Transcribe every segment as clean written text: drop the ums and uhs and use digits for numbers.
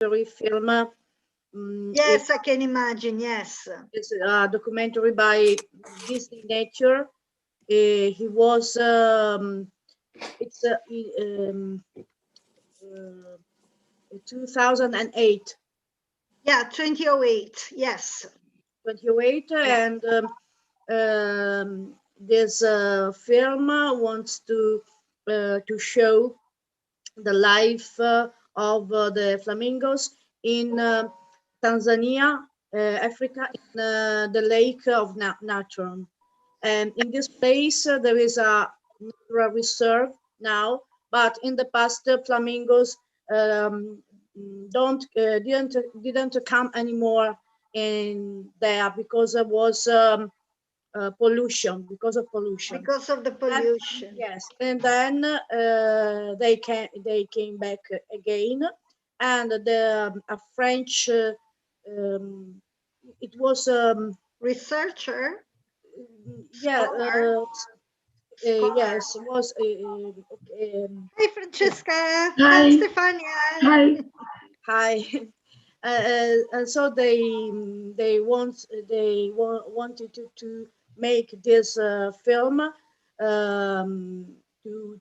film. Yes, I can imagine. Yes, it's a documentary by Disney Nature. He was it's 2008. Yeah, 2008. Yes. 2008, yeah. and this film wants to show the life of the flamingos in Tanzania, Africa, in the lake of Natron. And in this place, there is a natural reserve now, but in the past, flamingos um, didn't come anymore in there because there was pollution, because of pollution. Because of the pollution. Yes, and then they came back again, and a French it was researcher. Yeah, Scholar. yes, it was. Hi, Francesca. Hi, Hi, Stefania. Hi. Hi. And so they wanted to make this film to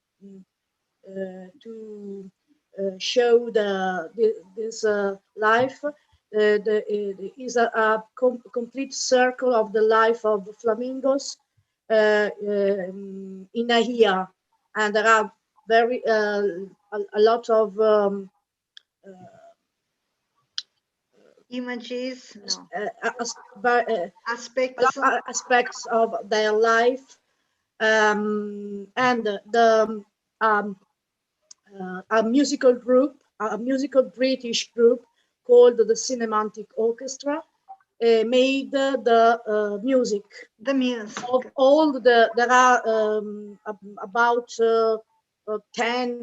show this life. Is a complete circle of the life of flamingos in a year, and there are very a lot of images, no. aspects of their life, and a musical British group called the Cinematic Orchestra made the music. The music of all there are about 10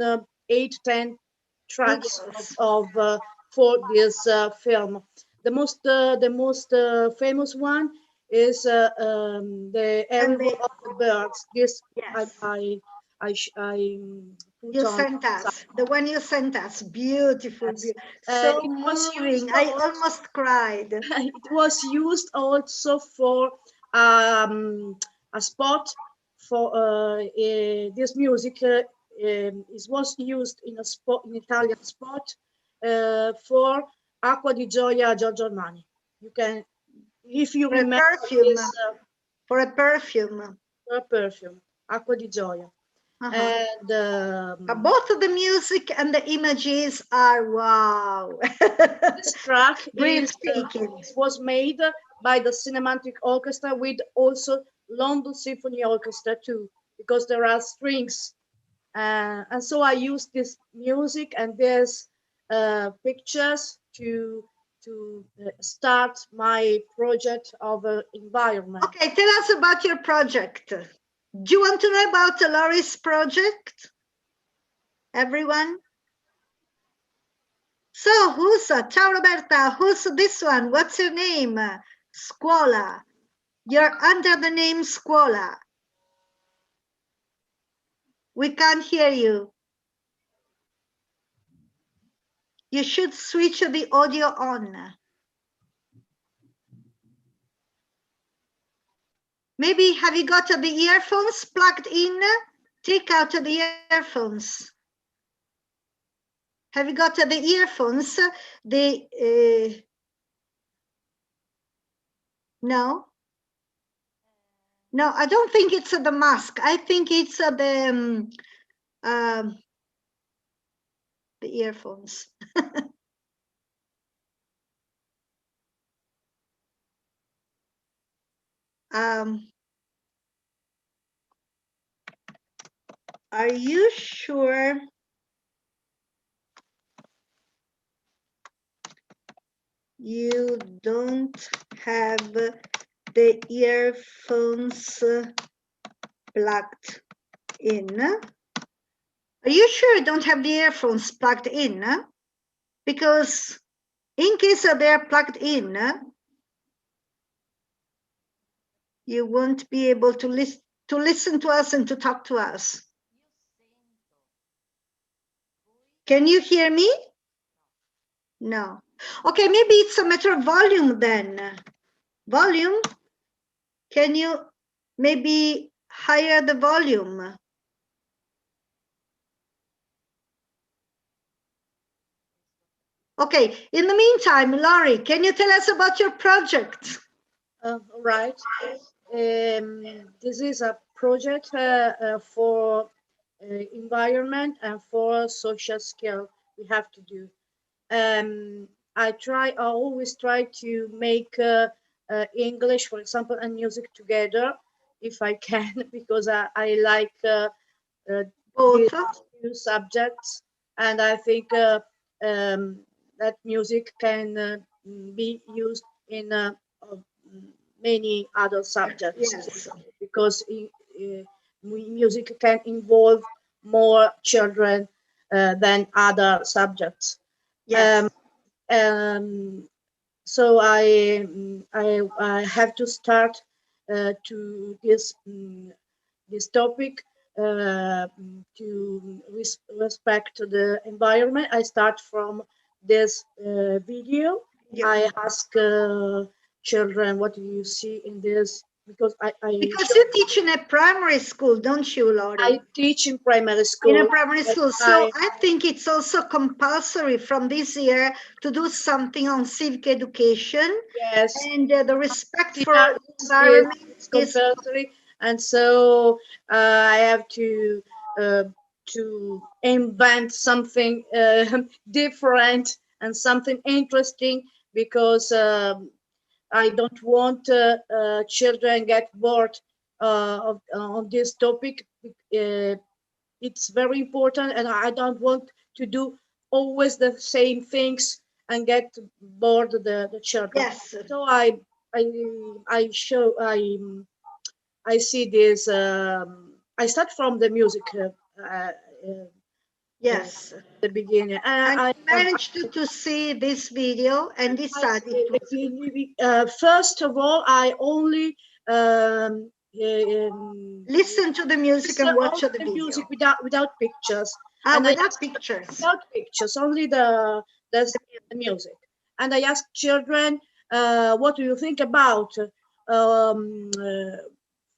tracks of for this film. The most famous one is the Arrival of the Birds. This yes. I put you on sent us the one you sent us. Beautiful, yes. So moving. I almost cried. It was used also for a spot for this music. It was used in a spot, in Italian spot for Acqua di Gioia Giorgio Armani. You can, if you remember, perfume. this, for a perfume. For a perfume, Acqua di Gioia. And both the music and the images are wow. This track was made by the Cinematic Orchestra with also London Symphony Orchestra too, because there are strings. And so I used this music and these pictures to start my project of environment. Okay, tell us about your project. Do you want to know about Laurie's project? Everyone? So, who's ciao Roberta, who's this one? What's your name? Scuola. You're under the name Scuola. We can't hear you. You should switch the audio on. Maybe have you got the earphones plugged in? Take out the earphones. Have you got the earphones? No? No, I don't think it's the mask. I think it's the earphones. Are you sure? You don't have the earphones plugged in? Are you sure you don't have the earphones plugged in? Because in case they're plugged in, you won't be able to listen to us and to talk to us. Can you hear me? No. Okay, maybe it's a matter of volume then. Volume? Can you maybe higher the volume? Okay, in the meantime, Laurie, can you tell us about your project? Right. This is a project for environment and for social skill we have to do. I always try to make English, for example, and music together if I can, because I like Both. these two subjects, and I think that music can be used in many other subjects. Yes. Because music can involve more children than other subjects. Yes. So I have to start to this topic to respect the environment. I start from this video. Yeah. I ask children, what do you see in this? Because Because you teach in a primary school, don't you, Laurie? I teach in primary school. In a primary school. So I think it's also compulsory from this year to do something on civic education. Yes. And the respect for the environment is compulsory. And so I have to invent something different and something interesting, because I don't want children get bored on this topic. It's very important, and I don't want to do always the same things and get bored the children. Yes. So I see this. I start from the music. Yes. The beginning. And I managed to see this video and decided first of all, I only listen to the music and watch the video. Music without pictures. And without pictures. Without pictures, only the music. And I ask children, what do you think about?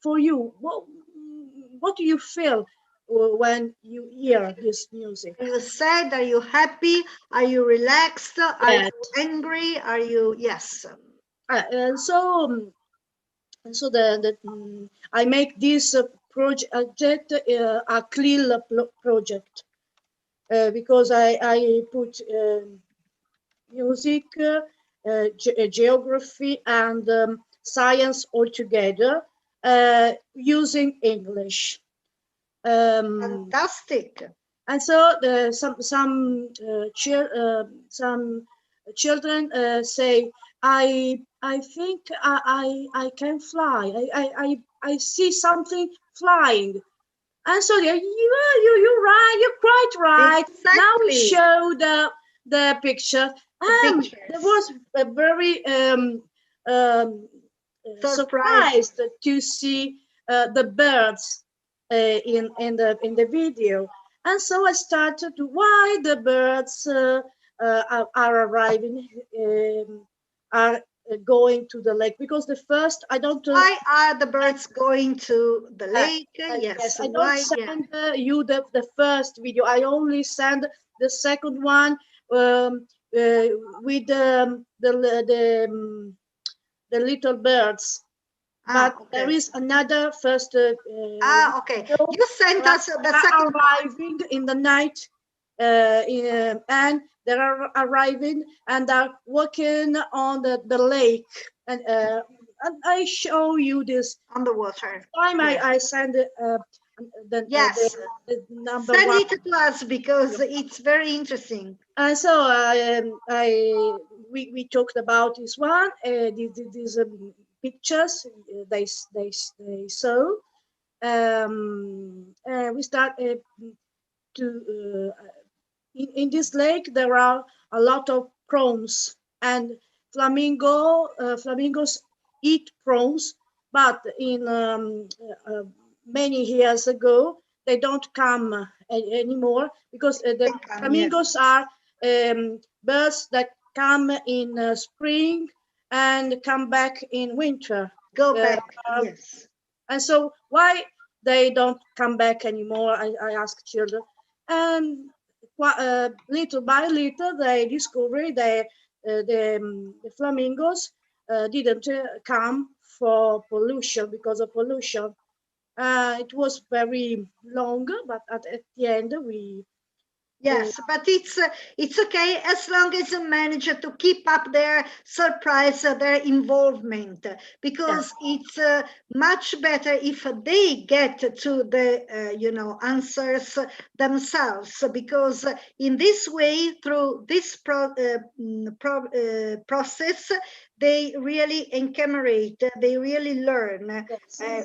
For you, what do you feel when you hear this music? Are you sad? Are you happy? Are you relaxed? Are you angry? Are you, yes. And so I make this project a clear project, because I put music, geography, and science all together using English. Fantastic. And so some children say, I think I can fly. I see something flying. And so you're right. You're quite right. Exactly. Now we show the picture. There was a very surprised to see the birds in the video. And so I started to why the birds are arriving, are going to the lake, because the first I don't. Why are the birds going to the lake? Yes. I don't send you the first video. I only send the second one with the little birds. But there is another first. Okay. You sent us the second arriving in the night, and they are arriving and are walking on the lake, and I show you this on the water. Time I send the number send one. it to us because it's very interesting. And so we talked about this one. These pictures they saw. We start to in this lake there are a lot of prawns, and flamingos eat prawns, but in many years ago they don't come anymore, because the flamingos are birds that come in spring and come back in winter. Go back, yes. And so why they don't come back anymore? I ask children, and little by little they discover the flamingos didn't come for pollution, because of pollution. It was very long, but at the end we. Yes, but it's okay as long as you manage to keep up their surprise, their involvement, because it's much better if they get to the answers themselves, because in this way, through this process, they really encammerate, they really learn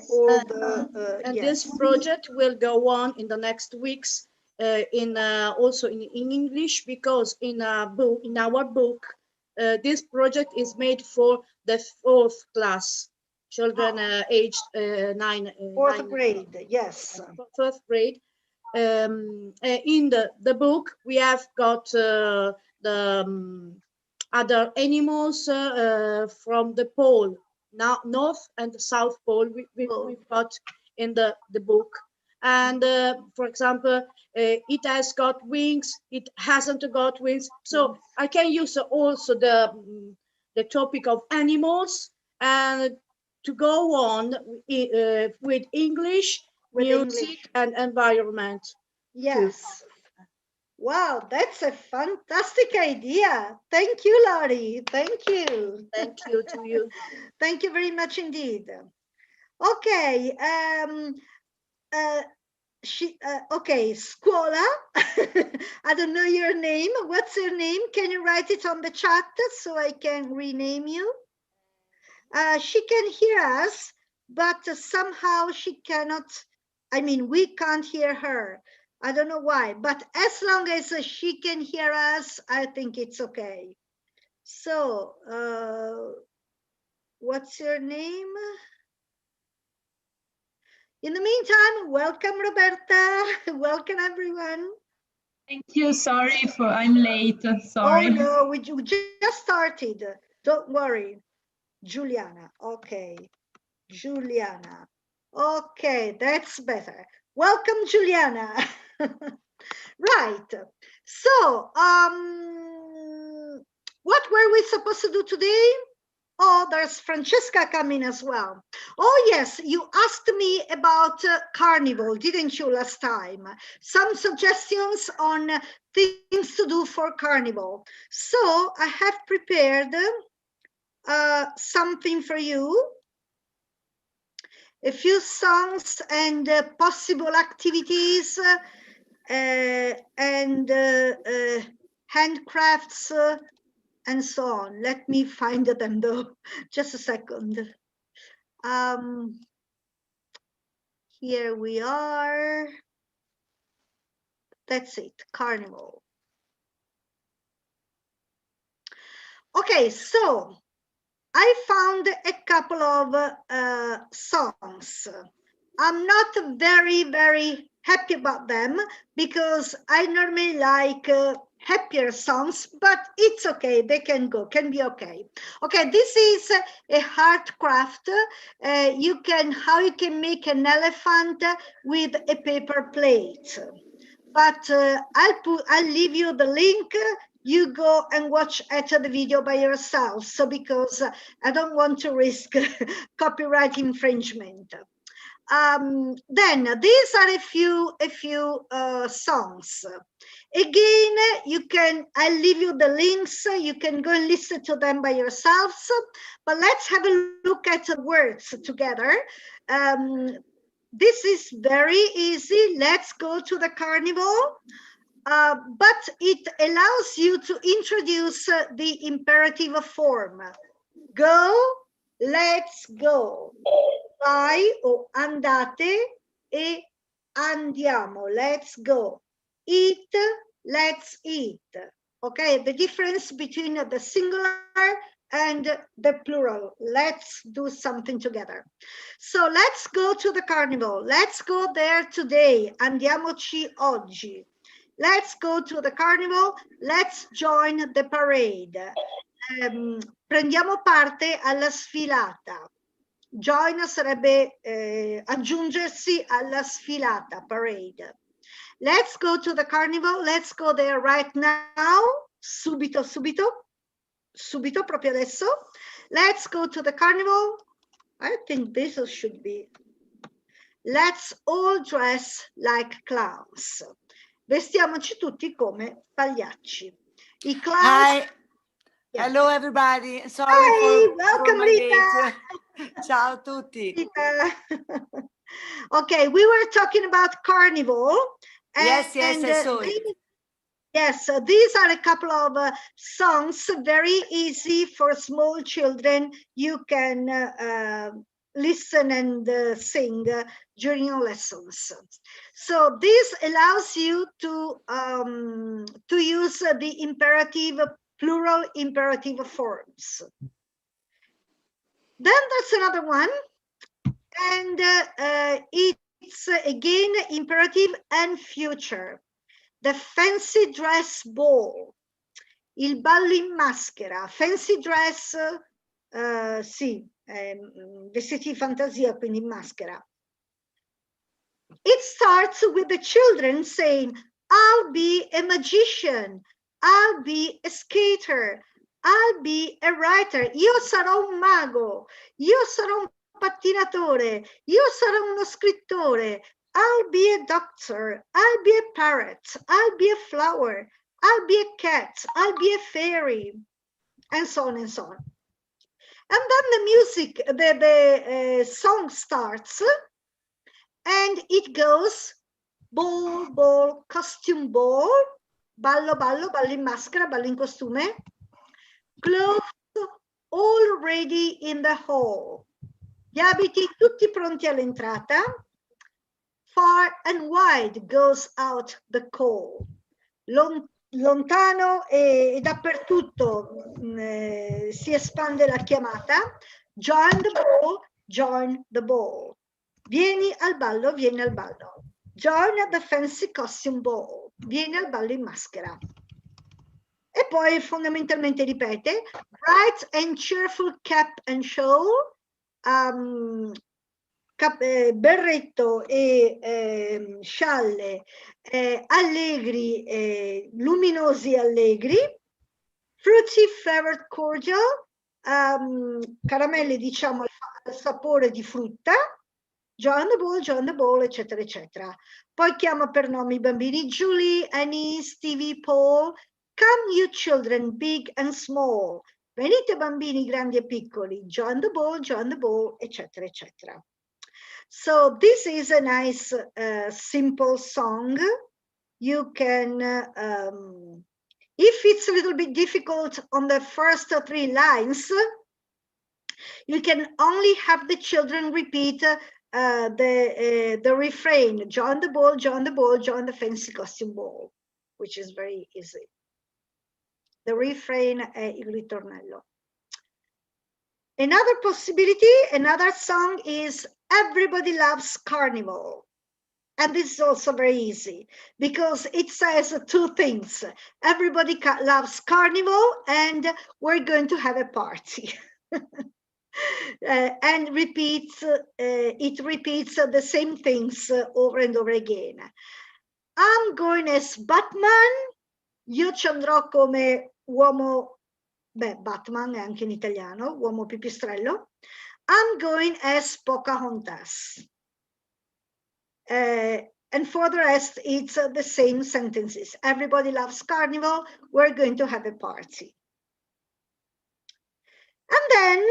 all the. And this project will go on in the next weeks. Also in English, because in our book, this project is made for the 4th class children, aged 9. Fourth grade, yes. 4th grade. In the book, we have got the other animals from the pole, North and South Pole. We've got in the book. And for example, it has got wings, it hasn't got wings. So I can use also the topic of animals, and to go on with English, music, and environment. Yes. Too. Wow, that's a fantastic idea. Thank you, Laurie. Thank you. Thank you to you. Thank you very much indeed. Okay. Okay, Scuola. I don't know your name. What's your name? Can you write it on the chat so I can rename you? She can hear us, but somehow she cannot. I mean, we can't hear her. I don't know why, but as long as she can hear us, I think it's okay. So, what's your name? In the meantime, welcome, Roberta. Welcome, everyone. Thank you. Sorry I'm late. Sorry. Oh, no, we just started. Don't worry. Juliana. Okay. Juliana. Okay, that's better. Welcome, Juliana. Right. So, what were we supposed to do today? Oh, there's Francesca coming as well. Oh, yes, you asked me about Carnival, didn't you, last time? Some suggestions on things to do for Carnival. So I have prepared something for you. A few songs and possible activities and handcrafts and so on. Let me find them though, just a second. Here we are. That's it, Carnival. Okay, so I found a couple of songs. I'm not very, very happy about them because I normally like happier songs, but it's okay. They can be okay. Okay, this is a heart craft. How you can make an elephant with a paper plate. But I'll leave you the link. You go and watch the video by yourself. So because I don't want to risk copyright infringement. Then these are a few songs. Again, I'll leave you the links. You can go and listen to them by yourselves. But let's have a look at the words together. This is very easy. Let's go to the Carnival. But it allows you to introduce the imperative form. Go, let's go. Vai o andate e andiamo. Let's go. Eat, let's eat. Okay, the difference between the singular and the plural. Let's do something together. So let's go to the Carnival. Let's go there today. Andiamoci oggi. Let's go to the carnival. Let's join the parade. Prendiamo parte alla sfilata. Join sarebbe aggiungersi alla sfilata, parade. Let's go to the carnival. Let's go there right now. Subito, subito. Subito, proprio adesso. Let's go to the carnival. I think this should be. Let's all dress like clowns. Vestiamoci tutti come pagliacci. I clowns. Hi. Yeah. Hello everybody. Sorry Hey, for welcome my Rita. late. Ciao a tutti. Rita. Okay, we were talking about carnival. Yes, I saw it. Yes, so these are a couple of songs, very easy for small children. You can listen and sing during your lessons. So this allows you to use the imperative, plural imperative forms. Then there's another one, and it's again imperative and future. The fancy dress ball, il ballo in maschera, fancy dress, sì, vestiti di fantasia, quindi in maschera. It starts with the children saying, I'll be a magician, I'll be a skater, I'll be a writer, io sarò un mago, io sarò un pattinatore, io sarò uno scrittore, I'll be a doctor, I'll be a parrot, I'll be a flower, I'll be a cat, I'll be a fairy, and so on and so on. And then the music, the song starts, and it goes, ball, ball, costume ball, ballo, ballo, ballo in maschera, ballo in costume, clothes all ready in the hall, gli abiti tutti pronti all'entrata, far and wide goes out the call. Lontano e dappertutto si espande la chiamata. Join the ball, join the ball. Vieni al ballo, vieni al ballo. Join the fancy costume ball. Vieni al ballo in maschera. E poi fondamentalmente ripete, bright and cheerful cap and shawl, berretto e scialle allegri, luminosi allegri, fruity flavored cordial, caramelle diciamo al sapore di frutta, join the ball, eccetera, eccetera. Poi chiama per nome i bambini Julie, Annie, Stevie, Paul. Come you children, big and small. Venite bambini grandi e piccoli, join the ball, eccetera, eccetera. So this is a nice, simple song. You can, if it's a little bit difficult on the first 3 lines, you can only have the children repeat the refrain, join the ball, join the fancy costume ball, which is very easy. The refrain è il ritornello. Another possibility, another song is Everybody Loves Carnival. And this is also very easy because it says 2 things. Everybody loves Carnival and we're going to have a party. And it repeats the same things over and over again. I'm going as Batman. Io ci andrò come uomo, Batman è anche in italiano, uomo pipistrello. I'm going as Pocahontas. And for the rest, it's the same sentences. Everybody loves Carnival. We're going to have a party. And then,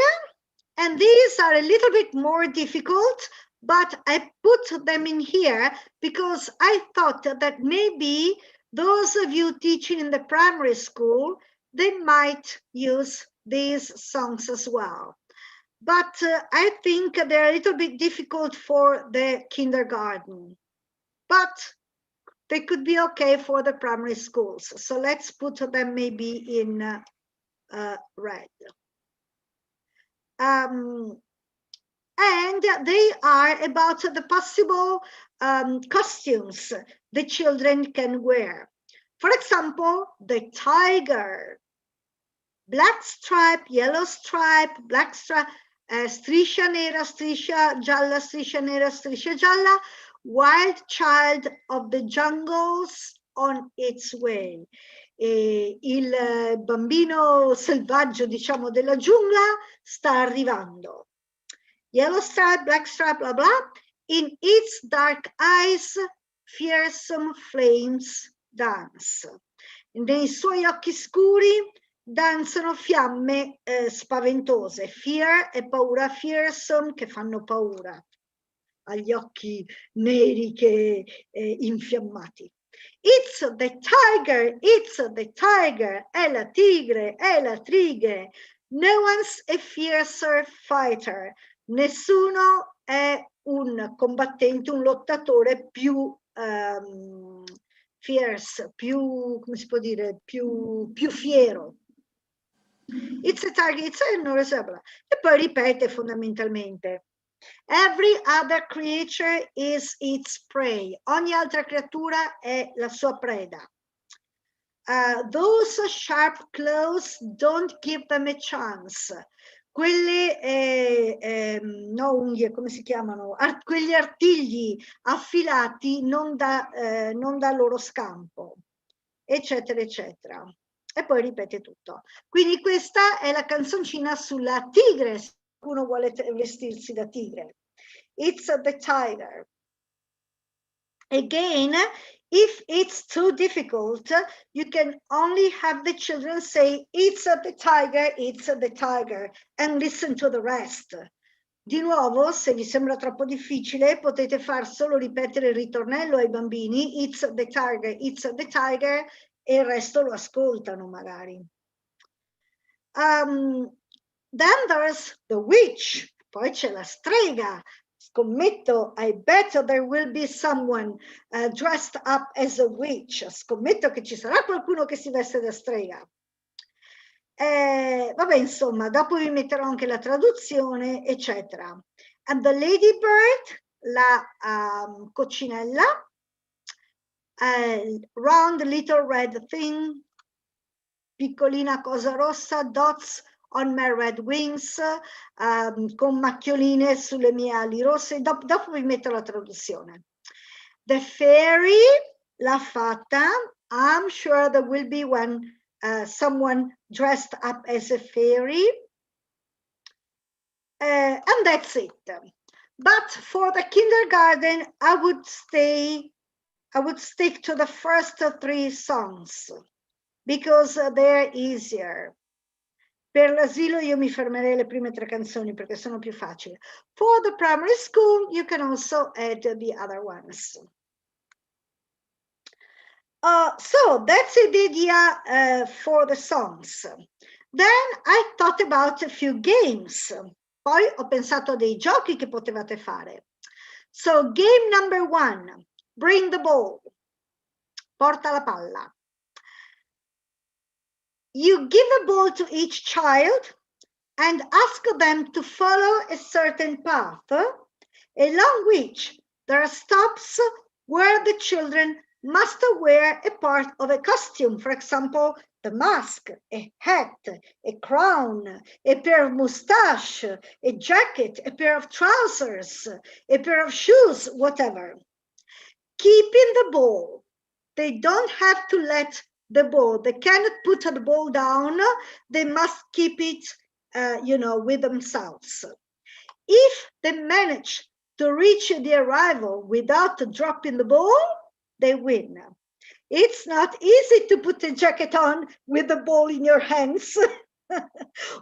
and these are a little bit more difficult, but I put them in here because I thought that maybe those of you teaching in the primary school, they might use these songs as well. But I think they're a little bit difficult for the kindergarten, but they could be okay for the primary schools. So let's put them maybe in red. And they are about the possible costumes the children can wear. For example, the tiger. Black stripe, yellow stripe, black stripe, striscia nera, striscia gialla, striscia nera, striscia gialla, wild child of the jungles on its way. Il bambino selvaggio, diciamo, della giungla sta arrivando. Yellow stripe, black stripe, blah blah. In its dark eyes, fearsome flames dance. Nei suoi occhi scuri danzano fiamme spaventose. Fear è paura, fearsome che fanno paura agli occhi neri che infiammati. It's the tiger, it's the tiger, è la tigre, è la tigre. No one's a fiercer fighter. Nessuno è un combattente, un lottatore più fierce, più, come si può dire, più fiero. It's a tiger, it's a non reserva. E poi ripete fondamentalmente. Every other creature is its prey. Ogni altra creatura è la sua preda. Those sharp claws don't give them a chance. Quelle no unghie, come si chiamano? Quegli artigli affilati non dà loro scampo, eccetera, eccetera. E poi ripete tutto. Quindi questa è la canzoncina sulla tigre, se qualcuno vuole vestirsi da tigre. It's the tiger. Again, if it's too difficult, you can only have the children say, it's the tiger, and listen to the rest. Di nuovo, se vi sembra troppo difficile, potete far solo ripetere il ritornello ai bambini, it's the tiger, e il resto lo ascoltano magari. Then there's the witch, poi c'è la strega. Scommetto, I bet there will be someone dressed up as a witch. Scommetto che ci sarà qualcuno che si veste da strega. Vabbè, insomma, dopo vi metterò anche la traduzione, eccetera. And the ladybird, la coccinella, round little red thing, piccolina cosa rossa, dots on my red wings, con macchioline sulle mie ali rosse. Dopo vi metto la traduzione. The fairy, la fata, I'm sure there will be someone dressed up as a fairy. And that's it. But for the kindergarten, I would stick to the first 3 songs because they're easier. Per l'asilo io mi fermerei alle prime 3 canzoni perché sono più facili. For the primary school, you can also add the other ones. So that's the idea for the songs. Then I thought about a few games. Poi ho pensato a dei giochi che potevate fare. So game number 1, bring the ball. Porta la palla. You give a ball to each child and ask them to follow a certain path along which there are stops where the children must wear a part of a costume. For example, the mask, a hat, a crown, a pair of mustache, a jacket, a pair of trousers, a pair of shoes, whatever. Keeping the ball. They don't have to let the ball. They cannot put the ball down. They must keep it, with themselves. If they manage to reach the arrival without dropping the ball, they win. It's not easy to put a jacket on with the ball in your hands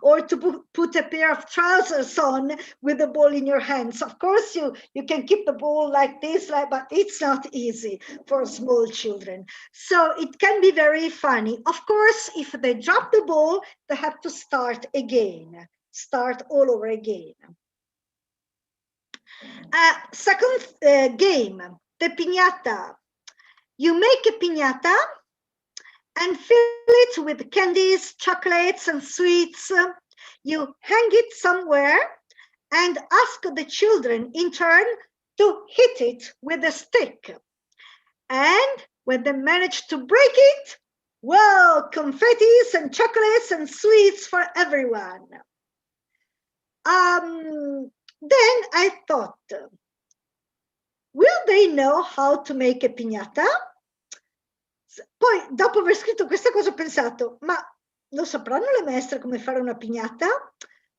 or to put a pair of trousers on with the ball in your hands. Of course, you can keep the ball like this, but it's not easy for small children. So it can be very funny. Of course, if they drop the ball, they have to start again, start all over again. Second game, the piñata. You make a piñata and fill it with candies, chocolates, and sweets. You hang it somewhere and ask the children in turn to hit it with a stick. And when they manage to break it, well, confettis and chocolates and sweets for everyone. Then I thought, will they know how to make a piñata? Poi, dopo aver scritto questa cosa, ho pensato, ma lo sapranno le maestre come fare una piñata?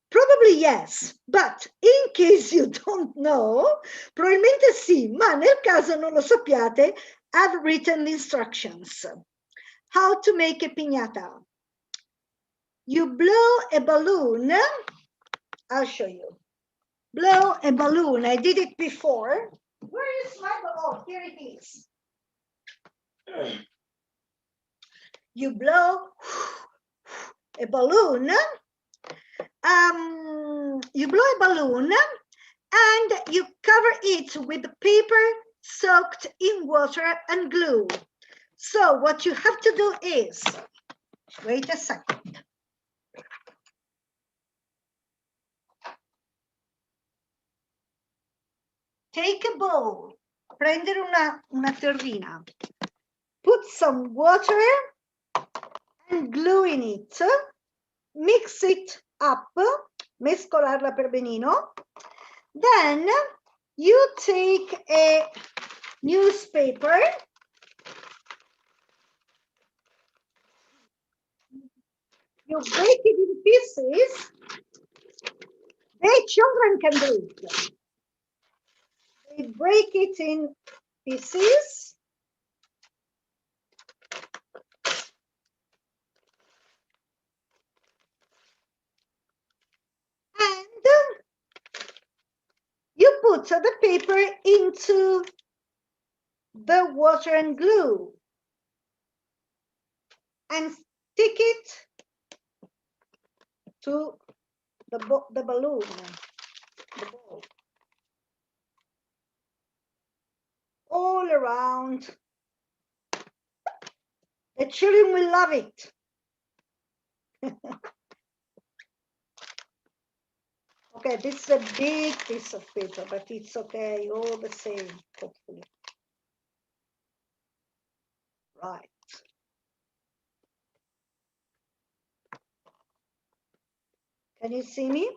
Probably yes, but in case you don't know, probabilmente sì, ma nel caso non lo sappiate, I've written the instructions. How to make a piñata. You blow a balloon. I'll show you. Blow a balloon. I did it before. Where is my balloon? Oh, here it is. You blow a balloon. You blow a balloon and you cover it with paper soaked in water and glue. So what you have to do is, wait a second. Take a bowl, prendere una terrina, put some water and glue in it, mix it up, mescolarla per benino. Then you take a newspaper, you break it in pieces. The children can do it. They break it in pieces. And you put the paper into the water and glue and stick it to the balloon, the ball, all around. The children will love it. Okay, this is a big piece of paper, but it's okay, all the same, hopefully. Right. Can you see me?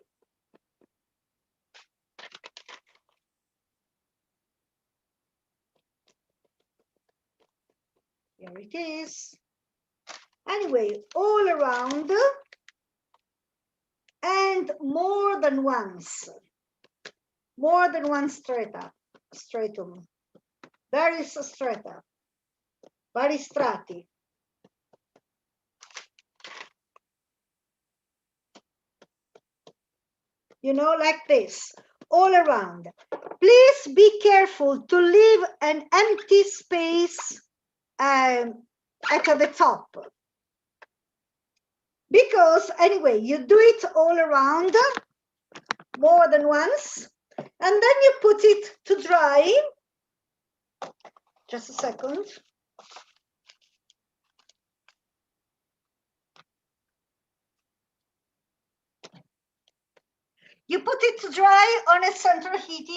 Here it is. Anyway, all around and more than one stratum, various strata, vari strati. You know, like this, all around. Please be careful to leave an empty space at the top. Because anyway, you do it all around, more than once, and then you put it to dry. Just a second. You put it to dry on a central heater.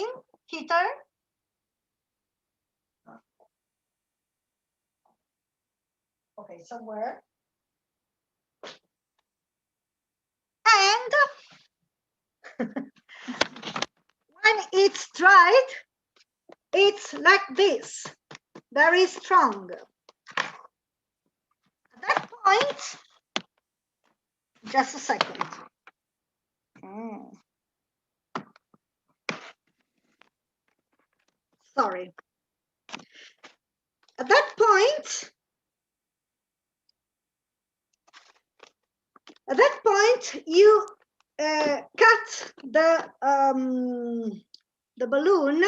Okay, somewhere. And when it's dried, it's like this, very strong. At that point, just a second. Sorry. At that point, you cut the balloon.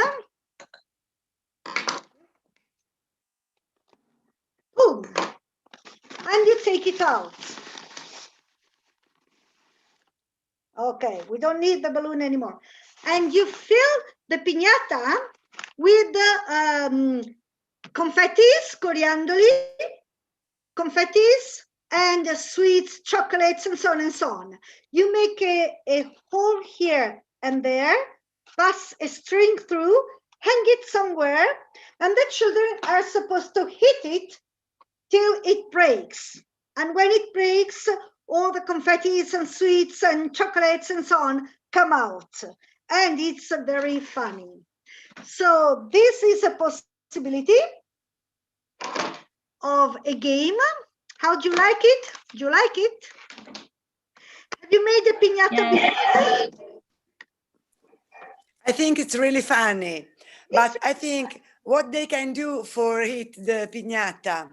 Boom, and you take it out. Okay, we don't need the balloon anymore. And you fill the piñata with the confettis, coriandoli, confettis, and sweets, chocolates, and so on and so on. You make a hole here and there, pass a string through, hang it somewhere, and the children are supposed to hit it till it breaks. And when it breaks, all the confettis and sweets and chocolates and so on come out. And it's very funny. So this is a possibility of a game. How do you like it? Do you like it? Have you made a piñata before? I think it's really funny, but I think what they can do for it, the piñata.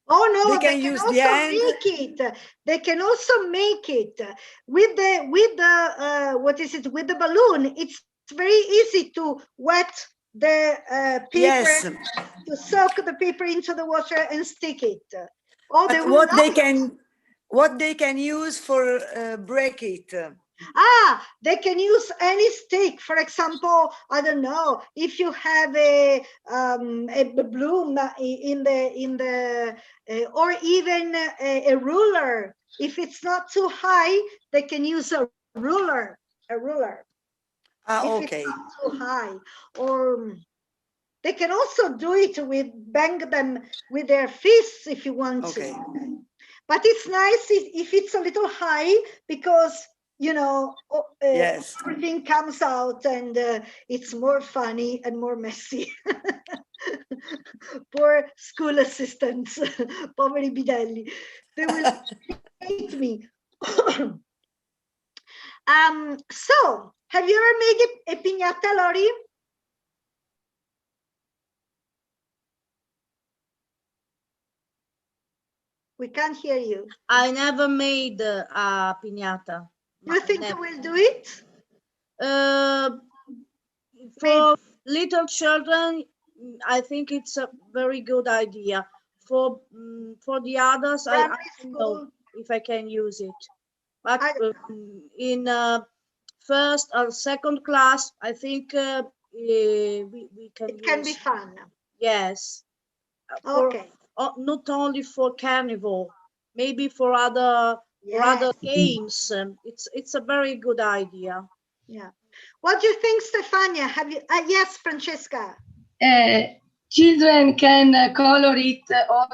Oh no, they can use also the hand. make it. They can also make it with the what is it, with the balloon. It's very easy to wet the paper, Yes. to soak the paper into the water and stick it. Oh, But what they can use for break it. They can use any stick. For example, I don't know, if you have a bloom in the or even a ruler. If it's not too high, they can use a ruler. If Okay. it's not too high, or they can also do it with bang them with their fists if you want to. But it's nice if it's a little high, because you know, Yes. everything comes out and it's more funny and more messy. Poor school assistants, poveri bidelli, they will hate me. So, have you ever made a piñata, Lori? We can't hear you. I never made a piñata. You think you will do it? For little children, I think it's a very good idea. For the others, I don't know if I can use it. But in first or second class, I think we can. It can be fun. Yes. Okay. Not only for Carnival, maybe for other games. It's a very good idea. Yeah. What do you think, Stefania? Have you? Yes, Francesca. Children can color it or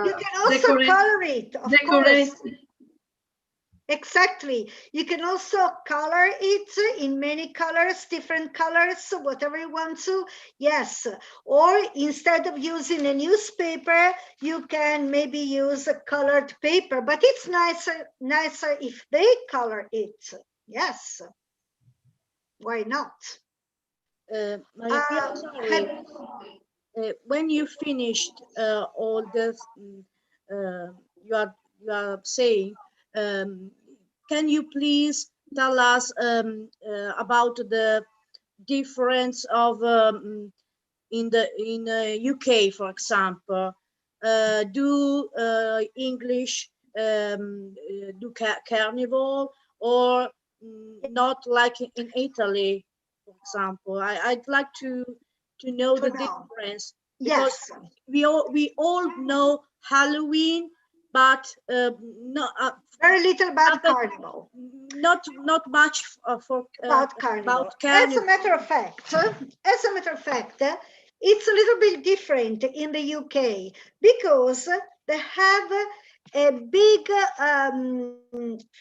you can also color it. Of course. Exactly. You can also color it in many colors, different colors, whatever you want to. Yes. Or instead of using a newspaper, you can maybe use a colored paper, but it's nicer if they color it. Yes. Why not? Maria, sorry. When you finished all this, you are saying, can you please tell us about the difference of in UK, for example? Do English do Carnival, or not like in Italy, for example? I'd like to know the difference, because we all know Halloween, but not very little about Carnival. Not much for about Carnival. As a matter of fact, it's a little bit different in the UK, because they have a big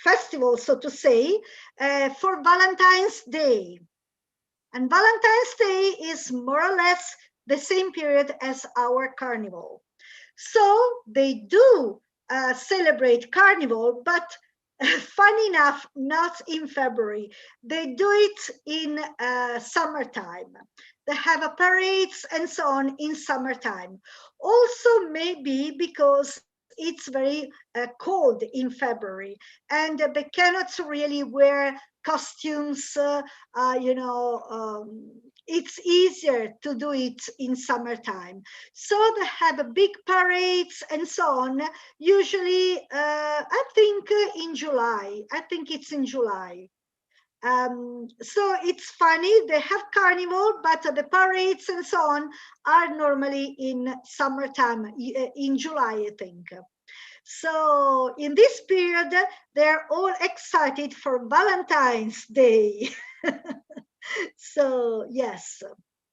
festival, so to say, for Valentine's Day. And Valentine's Day is more or less the same period as our Carnival. So they do celebrate Carnival, but funny enough, not in February. They do it in summertime. They have parades and so on in summertime. Also, maybe because it's very cold in February, and they cannot really wear costumes, it's easier to do it in summertime. So they have big parades and so on. Usually, I think in July. I think it's in July. So it's funny, they have Carnival, but the parades and so on are normally in summertime, in July, I think. So in this period, they're all excited for Valentine's Day. So yes,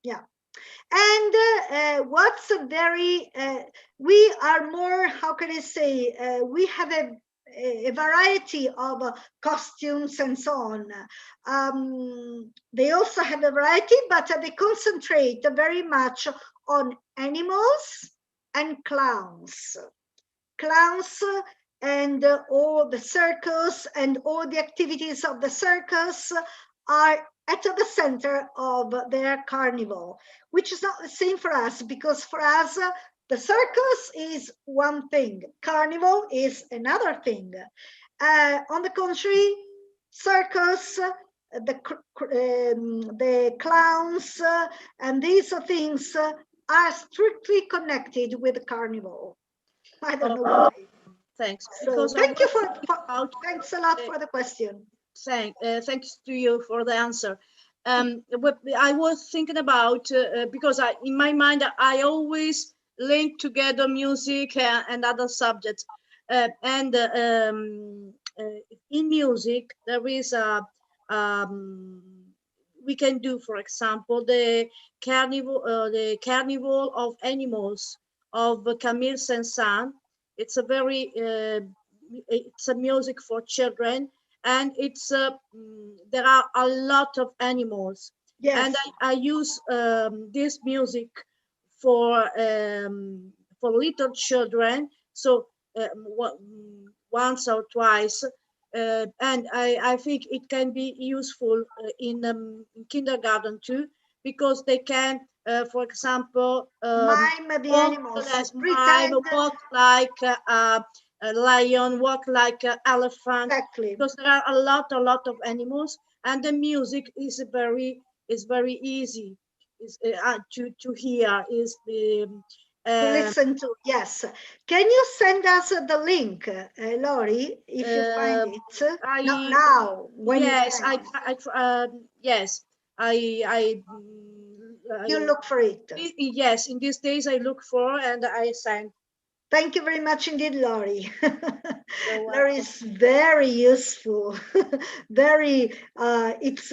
Yeah. And what's a very, we are more, how can I say, we have a variety of costumes and so on. They also have a variety, but they concentrate very much on animals and clowns. Clowns and all the circus and all the activities of the circus are at the center of their carnival, which is not the same for us, because for us, the circus is one thing, carnival is another thing. On the contrary, circus, the clowns, and these things are strictly connected with carnival. I don't know why. Thanks. So Because thank you for thanks a lot uh, for the question. Thanks to you for the answer. What I was thinking about, because in my mind, I always link together music and other subjects. In music, there is we can do, for example, the Carnival of Animals of Camille Saint-Saëns. It's it's a music for children, and it's there are a lot of animals. Yes. And I use this music for little children, so once or twice, and I think it can be useful in kindergarten too, because they can, for example, Mime the walk, animals. mime, walk like a lion, walk like an elephant. Exactly. Because there are a lot of animals, and the music is very easy to hear. Is the To listen to, yes. Can you send us the link, Lori, if you find it? Not now. When yes, you can. yes, You look for it. Yes, in these days I look for and I send. Thank you very much indeed, Lori. Lori is very useful. Very, it's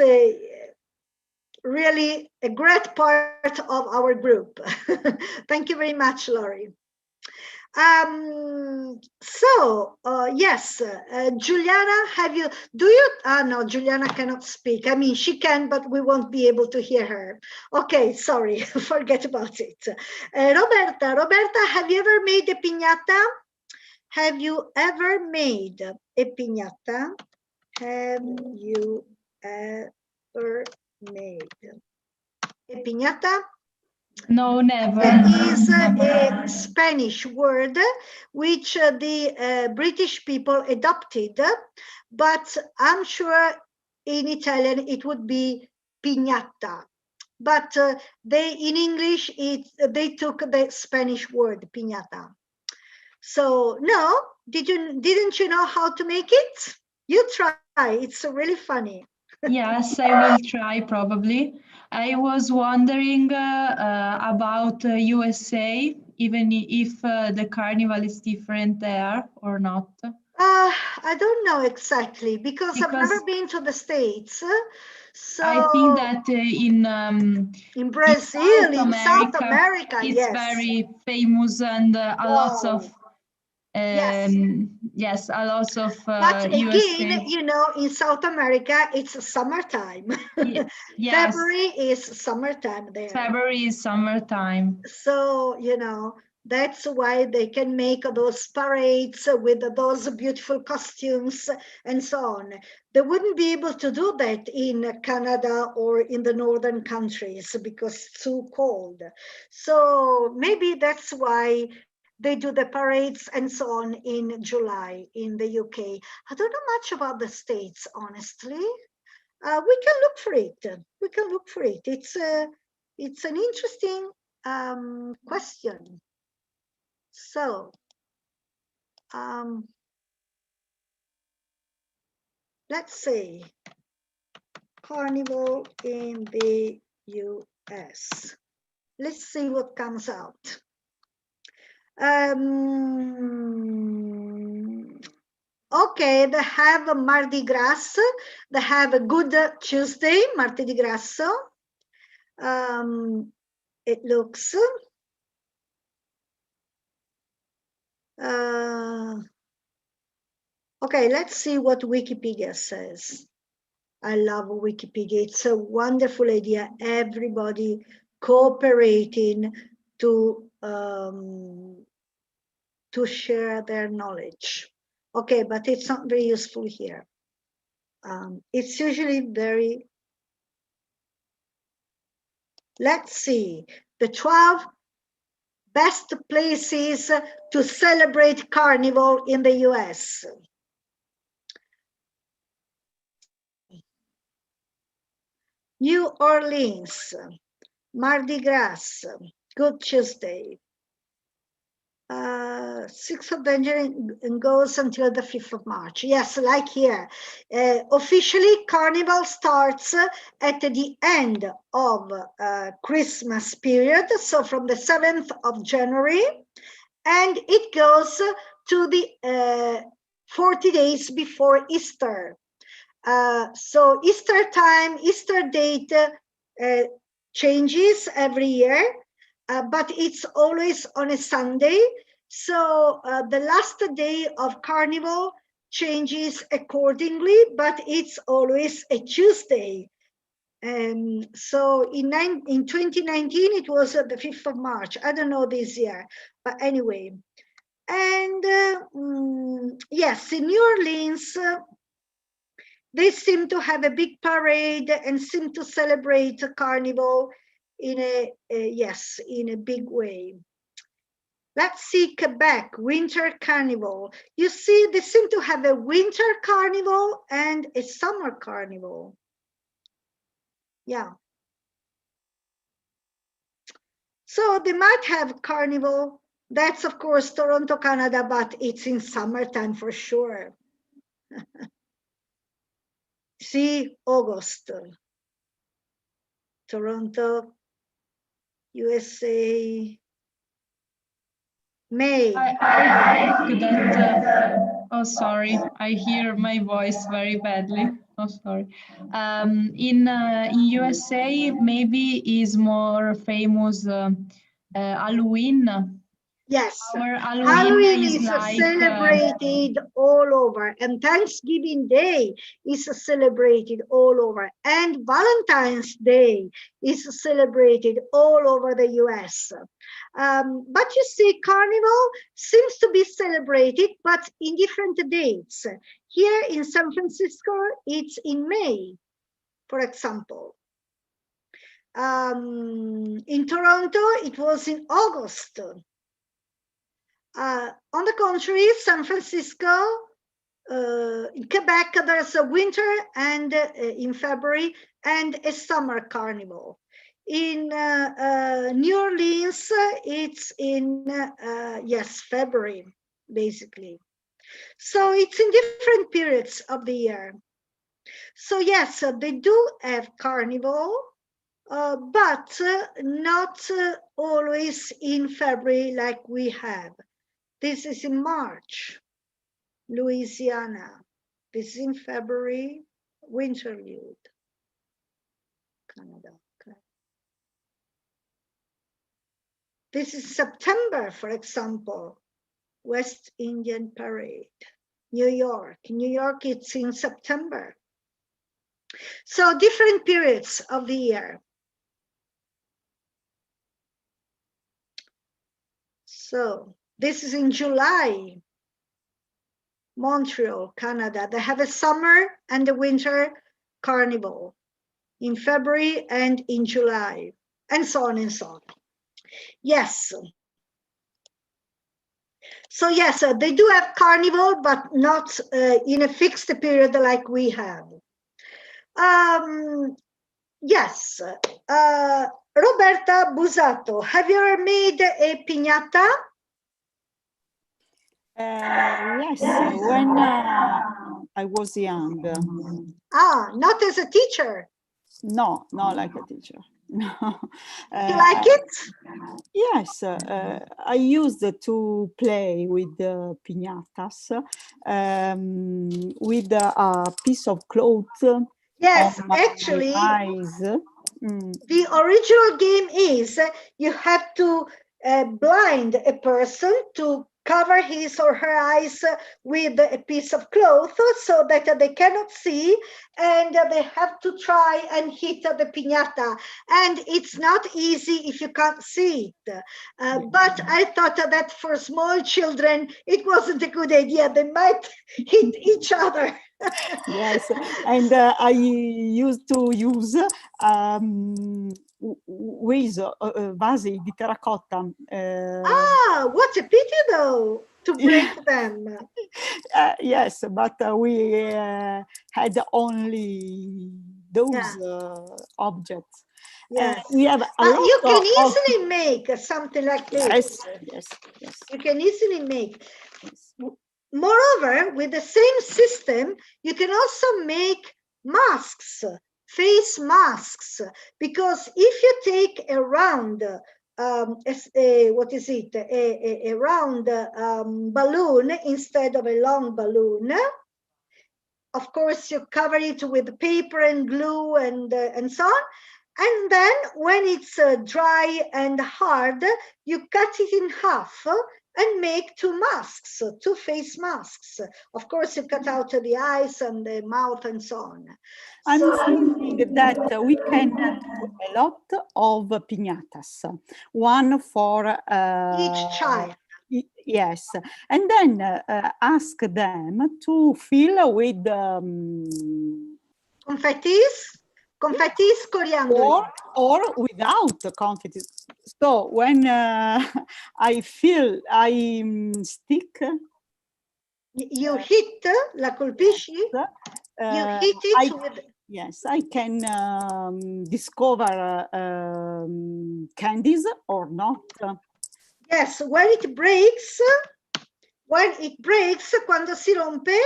really a great part of our group. Thank you very much, Lori. Yes, Juliana, no, Juliana cannot speak. I mean, she can, but we won't be able to hear her. Okay, sorry, forget about it. Roberta, have you ever made a piñata? Have you ever made a piñata? Have you ever made a piñata? No, never. It is a Spanish word which the British people adopted, but I'm sure in Italian it would be piñata. But in English they took the Spanish word piñata. So no, didn't you know how to make it? You try. It's really funny. Yes, I will try probably. I was wondering about USA, even if the carnival is different there or not. I don't know exactly because I've never been to the States. So I think that in Brazil, in South America, it's yes, very famous and a lot of yes, a lot of but again, USA. you know, in South America, it's summertime. Yes. February is summertime there. February is summertime. So, you know, that's why they can make those parades with those beautiful costumes and so on. They wouldn't be able to do that in Canada or in the northern countries because it's too cold. So maybe that's why they do the parades and so on in July in the UK. I don't know much about the States, honestly. We can look for it. We can look for it. It's an interesting question. So, let's say carnival in the US. Let's see what comes out. Okay, they have a Mardi Gras. They have a Good Tuesday, Mardi di Grasso. It looks okay, let's see what Wikipedia says. I love Wikipedia. It's a wonderful idea. Everybody cooperating to share their knowledge. Okay, but it's not very useful here. It's usually very. Let's see, the 12 best places to celebrate Carnival in the US. New Orleans, Mardi Gras, Good Tuesday. 6th of January and goes until the 5th of March. Yes, like here. Officially, Carnival starts at the end of Christmas period, so from the 7th of January, and it goes to the 40 days before Easter. So Easter time, Easter date changes every year, but it's always on a Sunday. So the last day of Carnival changes accordingly, but it's always a Tuesday. So in 2019, it was the 5th of March. I don't know this year, but anyway. And yes, in New Orleans, they seem to have a big parade and seem to celebrate Carnival in in a big way. Let's see Quebec, Winter Carnival. You see, they seem to have a Winter Carnival and a Summer Carnival. Yeah. So they might have Carnival. That's, of course, Toronto, Canada, but it's in summertime for sure. See, August. Toronto, USA. May. I think that, oh, sorry, I hear my voice very badly. Oh, sorry. In USA, maybe is more famous Halloween. Yes, Our Halloween is like, celebrated all over, and Thanksgiving Day is celebrated all over, and Valentine's Day is celebrated all over the US. But you see, Carnival seems to be celebrated, but in different dates. Here in San Francisco, it's in May, for example. In Toronto, it was in August. On the contrary, San Francisco, in Quebec, there's a winter and in February and a summer carnival. In New Orleans, it's in, yes, February, basically. So it's in different periods of the year. So yes, they do have carnival, but not always in February like we have. This is in March, Louisiana. This is in February, Winterlude, Canada. Okay. This is September, for example, West Indian Parade, New York. New York, it's in September. So different periods of the year. So this is in July, Montreal, Canada. They have a summer and a winter carnival in February and in July, and so on and so on. Yes. So yes, they do have carnival, but not in a fixed period like we have. Yes. Roberta Busato, have you ever made a piñata? Yes, when I was young. Not as a teacher? No, not like a teacher. No. You like it? Yes, I used to play with piñatas with a piece of cloth. Yes, actually. Eyes. The original game is you have to blind a person to cover his or her eyes with a piece of cloth so that they cannot see, and they have to try and hit the piñata. And it's not easy if you can't see it. But I thought that for small children, it wasn't a good idea. They might hit each other. Yes, and I used to use vasi di terracotta. What a pity though, to break them. Yes, but we had only those objects. Yes. We have a lot You can of easily make something like this. Yes. You can easily make. Yes. Moreover, with the same system, you can also make masks, face masks, because if you take a round, what is it, a round balloon instead of a long balloon, of course you cover it with paper and glue and so on. And then when it's dry and hard, you cut it in half and make two masks, two face masks. Of course, you cut out the eyes and the mouth and so on. I'm So, thinking that we can do a lot of piñatas, one for each child. Yes, and then ask them to fill with confettis coriandoli. or without confetti. So when I stick. You hit, la colpisci, you hit it with... Yes, I can discover candies or not. Yes, when it breaks, quando si rompe,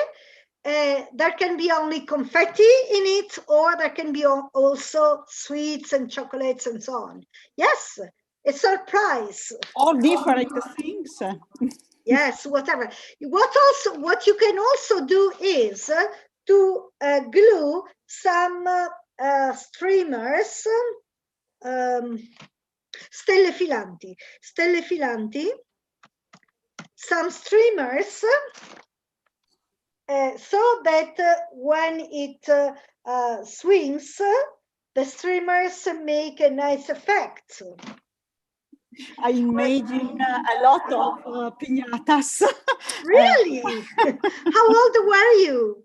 there can be only confetti in it, or there can be also sweets and chocolates and so on. Yes, a surprise. Or different things. Yes, whatever. What you can also do is to glue some streamers, stelle filanti, some streamers, so that when it swings, the streamers make a nice effect. I imagine a lot of piñatas. Really? How old were you?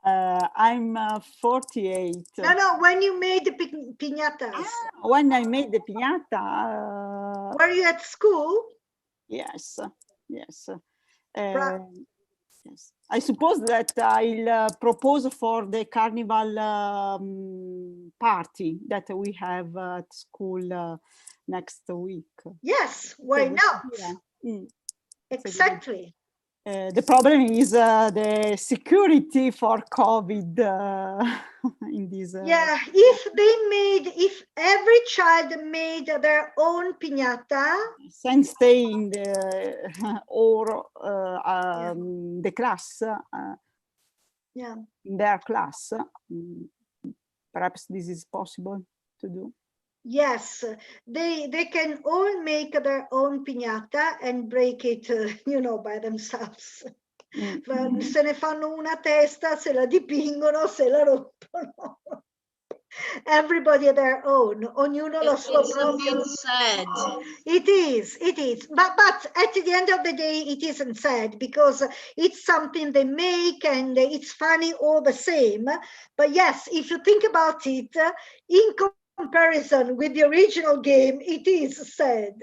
I'm 48. No, when you made the piñatas. When I made the piñata. Were you at school? Yes. Yes. I suppose that I'll propose for the Carnival party that we have at school next week. Yes, why not? Exactly. The problem is the security for COVID in this. Yeah, if every child made their own piñata, and stay in the the class, in their class, perhaps this is possible to do. Yes, they can all make their own piñata and break it, by themselves. Se ne fanno una testa, se la dipingono, se la rompono. Everybody at their own. Ognuno la sua propria. It's sad. It is. But at the end of the day, it isn't sad, because it's something they make and it's funny all the same. But yes, if you think about it, in comparison with the original game, it is sad,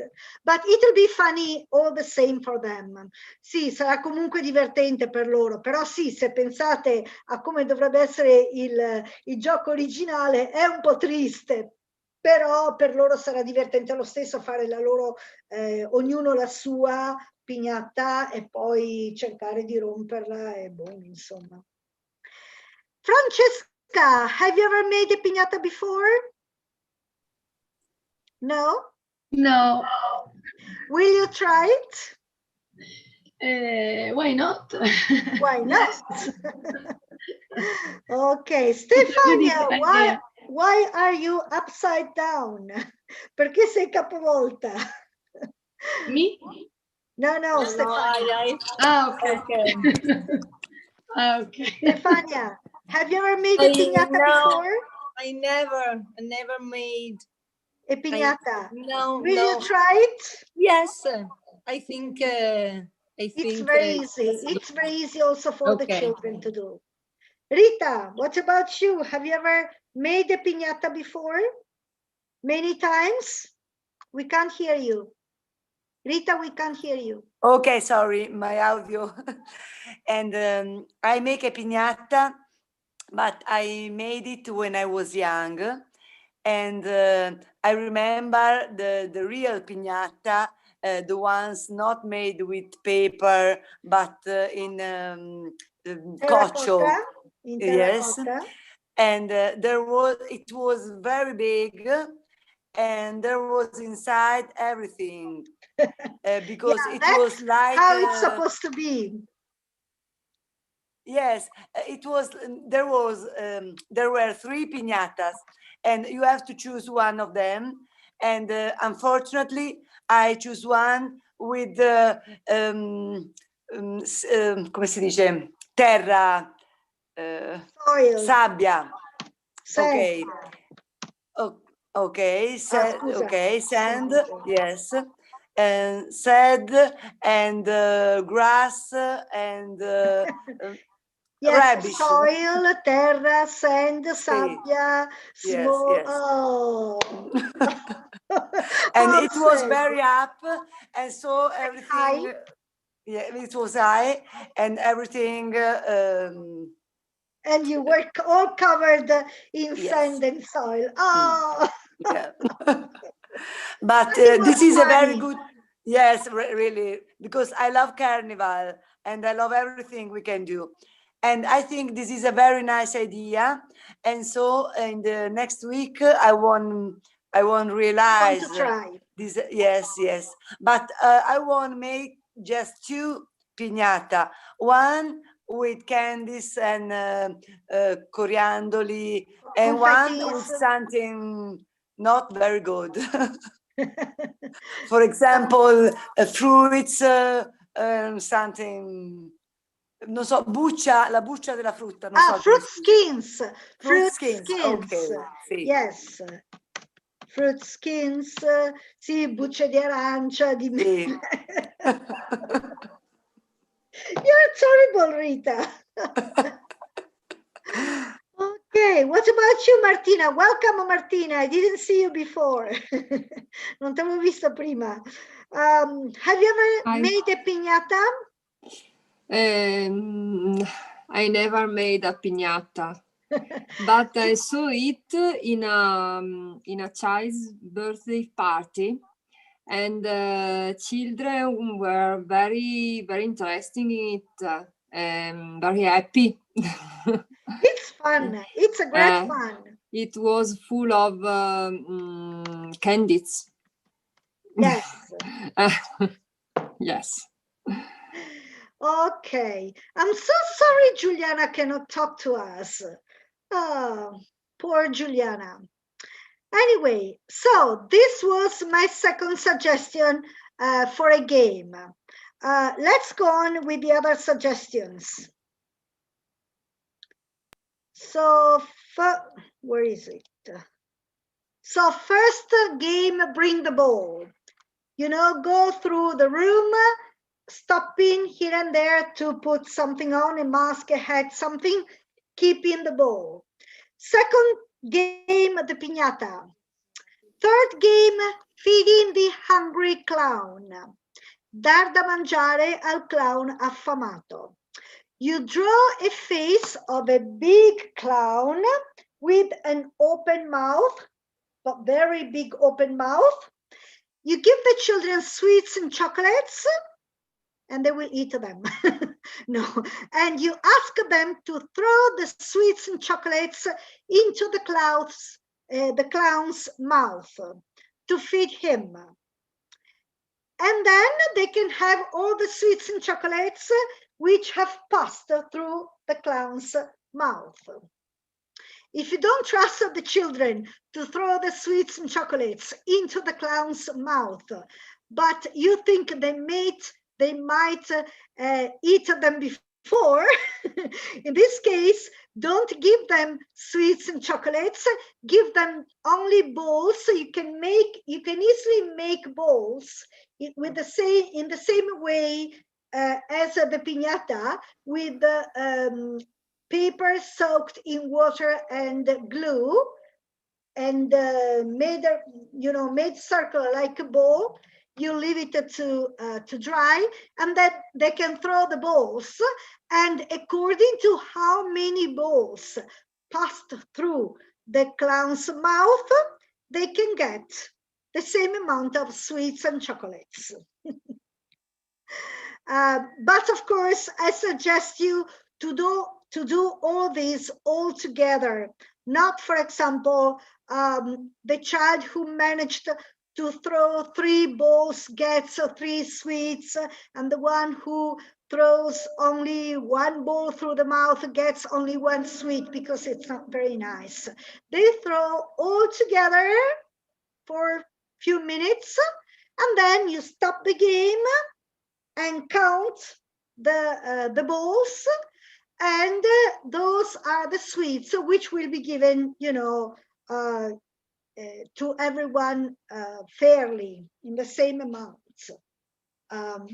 but it'll be funny all the same for them. Sì, sarà comunque divertente per loro, però sì, se pensate a come dovrebbe essere il gioco originale, è un po' triste, però per loro sarà divertente lo stesso fare la loro, ognuno la sua piñata e poi cercare di romperla e boh, insomma. Francesca, have you ever made a piñata before? No? No. Will you try it? Why not? Why not? Ok, Stefania, why are you upside down? Perché sei capovolta? Me? No, No, Stefania. Ah, okay. Okay. Stefania, have you ever made a piñata before? I never made A piñata? No, Will no. you try it? Yes, I think. It's very easy. yes. It's very easy also for the Okay. children to do. Rita, what about you? Have you ever made a piñata before? Many times? We can't hear you. Rita, we can't hear you. Okay, sorry, my audio. And I make a piñata, but I made it when I was young. And I remember the real piñata, the ones not made with paper, but in coccio. Terracotta? In Yes. terracotta? And it was very big, and there was inside everything, because Yeah, it that's was like how it's supposed to be. yes, it was. There were 3 piñatas, and you have to choose one of them. And unfortunately, I choose one with come si dice, terra, Soil. sabbia. Sand. Okay. Okay. Scusa. Okay. Sand. Yes. And sand and grass and Yes, rubbish. soil, terra, sand, sabbia, small. Yes. Oh. And How it was sad. very up, and so everything. High. Yeah, it was high, and everything. And you were all covered in Yes. sand and soil. Oh. Yeah. But it this was is a very funny. good. Yes, really, because I love Carnival and I love everything we can do. And I think this is a very nice idea. And so in the next week, I won't realize Want to try. this. Yes. But I won't make just 2 piñata. One with candies and coriandoli, and one with Confettis. something not very good. For example, fruits, something, non so, la buccia della frutta, non so Fruit come si dice. skins. Fruit skins. Okay, sì. Yes. Fruit skins, sì, bucce di arancia, di Sì. You're terrible, Rita. Okay, what about you, Martina? Welcome, Martina. I didn't see you before. Non ti avevo vista prima. Have you ever made a piñata? I never made a piñata, but I saw it in a child's birthday party, and children were very, very interesting in it, and very happy. It's fun. It's a great fun. It was full of candies. Yes. Yes. Okay. I'm so sorry Juliana cannot talk to us. Oh, poor Juliana. Anyway, so this was my second suggestion for a game. Let's go on with the other suggestions. So, where is it? So first game, bring the ball. You know, go through the room, stopping here and there to put something on, a mask, a hat, something, keeping the ball. Second game, the piñata. Third game, feeding the hungry clown. Dar da mangiare al clown affamato. You draw a face of a big clown with an open mouth, but very big open mouth. You give the children sweets and chocolates, and they will eat them. No, and you ask them to throw the sweets and chocolates into the clown's mouth to feed him. And then they can have all the sweets and chocolates which have passed through the clown's mouth. If you don't trust the children to throw the sweets and chocolates into the clown's mouth, but you think they might eat them before, in this case, don't give them sweets and chocolates, give them only balls. So you can easily make balls in the same way as the piñata, with paper soaked in water and glue, and made circular like a ball. You leave it to dry, and then they can throw the balls, and according to how many balls passed through the clown's mouth, they can get the same amount of sweets and chocolates. But of course, I suggest you to do all these all together. Not, for example, the child who managed to throw 3 balls gets 3 sweets, and the one who throws only 1 ball through the mouth gets only 1 sweet, because it's not very nice. They throw all together for a few minutes, and then you stop the game and count the balls, and those are the sweets which will be given, to everyone fairly in the same amounts,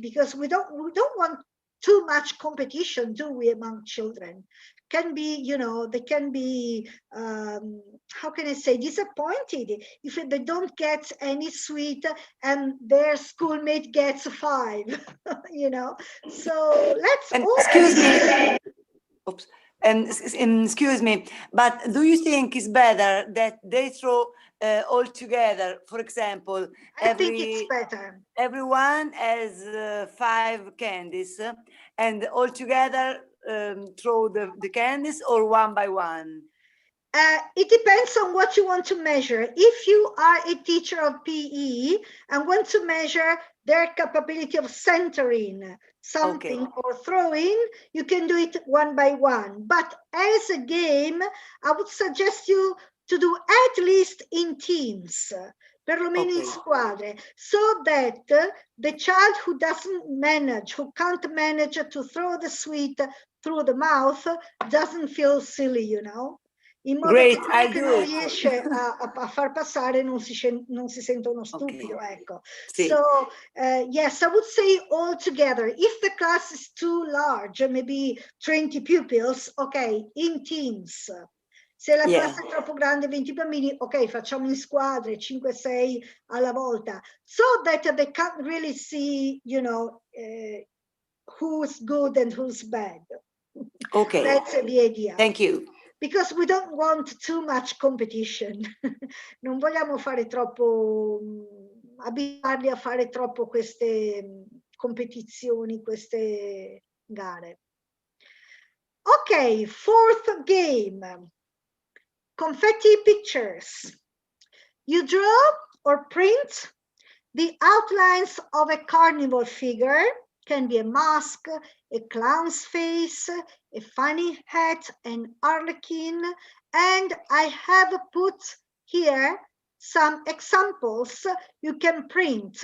because we don't want too much competition, do we, among children? Can be, they can be, how can I say, disappointed if they don't get any sweet and their schoolmate gets 5, So let's. And excuse me. Oops. And excuse me, but do you think it's better that they throw all together? For example, I think it's better. Everyone has 5 candies, and all together throw the candies, or one by one? It depends on what you want to measure. If you are a teacher of PE and want to measure their capability of centering something or throwing, you can do it one by one. But as a game, I would suggest you to do at least in teams, perlomeno in squadre, so that the child who can't manage to throw the sweet through the mouth doesn't feel silly, In modo Great, che che non riesce a far passare non si sente uno stupido, ecco. Sì. So yes, I would say all together. If the class is too large, maybe 20 pupils, okay, in teams. Se la classe è troppo grande, 20 bambini, ok, facciamo in squadre, 5-6 alla volta, so that they can't really see, who's good and who's bad. Okay. That's the idea. Thank you. Because we don't want too much competition. Non vogliamo fare troppo, abituarli a fare troppo queste competizioni, queste gare. Ok, 4th game. Confetti pictures. You draw or print the outlines of a carnival figure. Can be a mask, a clown's face, a funny hat, an harlequin, and I have put here some examples you can print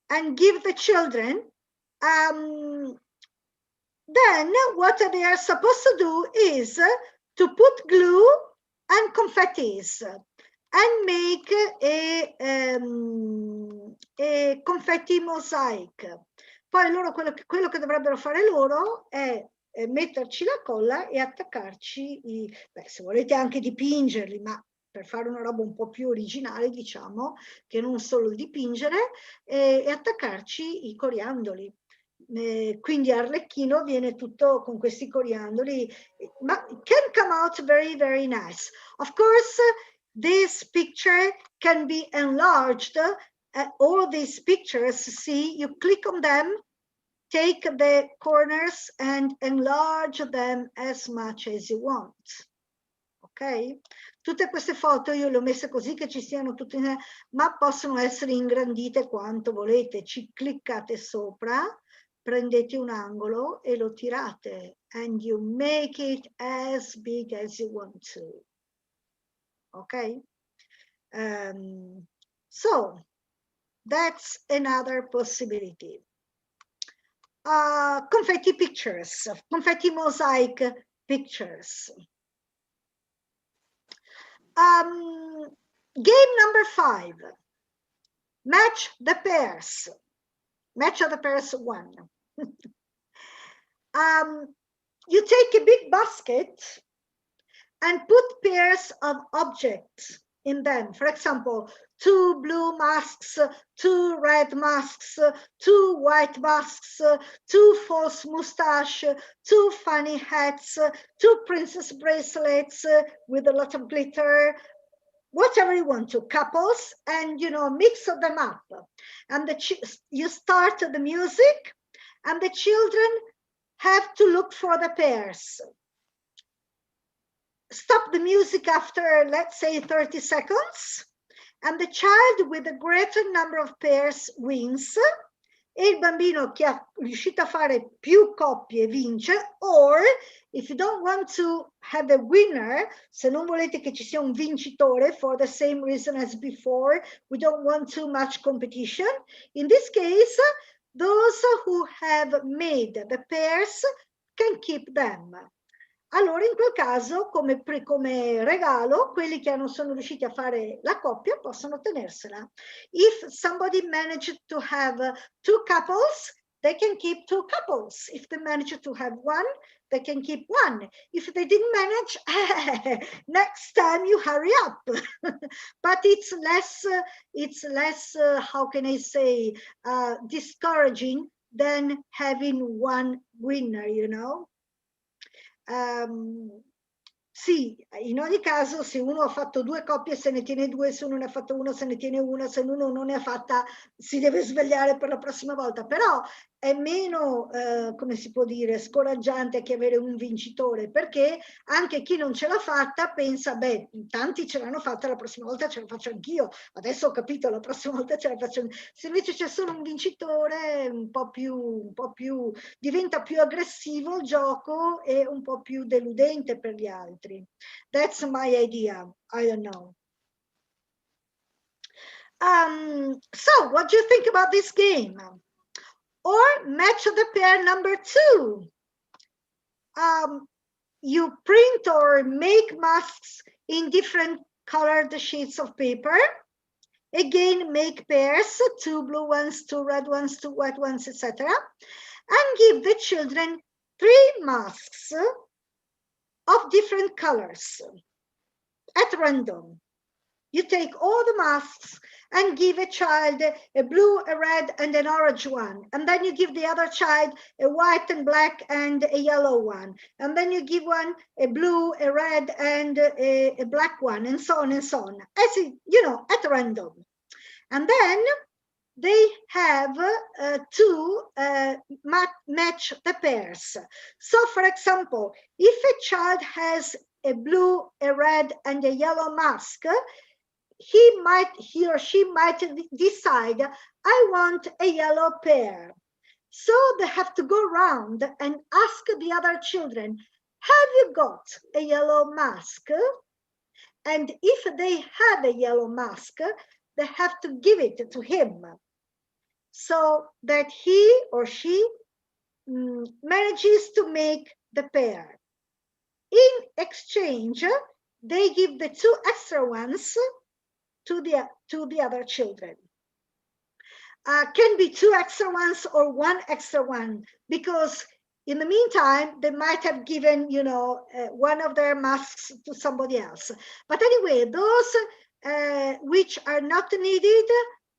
and give the children. Then what they are supposed to do is to put glue and confettis and make a confetti mosaic. Poi loro quello che dovrebbero fare loro è metterci la colla e attaccarci se volete anche dipingerli, ma per fare una roba un po' più originale, diciamo, che non solo dipingere, e attaccarci i coriandoli. Quindi Arlecchino viene tutto con questi coriandoli, ma can come out very, very nice. Of course, this picture can be enlarged. All these pictures, see, you click on them, take the corners and enlarge them as much as you want. Ok? Tutte queste foto io le ho messe così che ci siano tutte, ma possono essere ingrandite quanto volete. Ci cliccate sopra, prendete un angolo e lo tirate, and you make it as big as you want to. Okay? So that's another possibility. Confetti pictures, confetti mosaic pictures. Game number 5, match the pairs. Match of the pairs 1. You take a big basket and put pairs of objects in them. For example, 2 blue masks, 2 red masks, 2 white masks, 2 false mustache, 2 funny hats, 2 princess bracelets with a lot of glitter, whatever you want to, couples, and mix them up. And you start the music, and the children have to look for the pairs. Stop the music after, let's say, 30 seconds, and the child with the greater number of pairs wins, e il bambino che è riuscito a fare più coppie vince. Or, if you don't want to have a winner, se non volete che ci sia un vincitore, for the same reason as before, we don't want too much competition. In this case, those who have made the pairs can keep them. Allora, in quel caso, come regalo, quelli che sono riusciti a fare la coppia possono tenersela. If somebody managed to have 2 couples, they can keep 2 couples. If they managed to have 1, they can keep 1. If they didn't manage, next time you hurry up. But it's less, how can I say, discouraging than having 1 winner, Sì, in ogni caso, se uno ha fatto 2 coppie se ne tiene 2, se uno ne ha fatto 1 se ne tiene 1, se uno non ne ha fatta si deve svegliare per la prossima volta. Però è meno, come si può dire, scoraggiante che avere un vincitore, perché anche chi non ce l'ha fatta pensa, beh, tanti ce l'hanno fatta, la prossima volta ce la faccio anch'io. Adesso ho capito, la prossima volta ce la faccio. Se invece c'è solo un vincitore, un po' più diventa più aggressivo il gioco e un po' più deludente per gli altri. That's my idea. I don't know. So what do you think about this game? Or match the pair number 2. You print or make masks in different colored sheets of paper. Again, make pairs, 2 blue ones, 2 red ones, 2 white ones, etc. And give the children 3 masks of different colors at random. You take all the masks and give a child a blue, a red, and an orange one. And then you give the other child a white and black and a yellow one. And then you give one a blue, a red, and a black one, and so on and so on. As at random. And then they have to match the pairs. So, for example, if a child has a blue, a red, and a yellow mask, he or she might decide, I want a yellow pair. So they have to go around and ask the other children, have you got a yellow mask? And if they have a yellow mask, they have to give it to him, so that he or she manages to make the pair. In exchange, they give the 2 extra ones to the other children. Can be 2 extra ones or 1 extra one, because in the meantime, they might have given, one of their masks to somebody else. But anyway, those which are not needed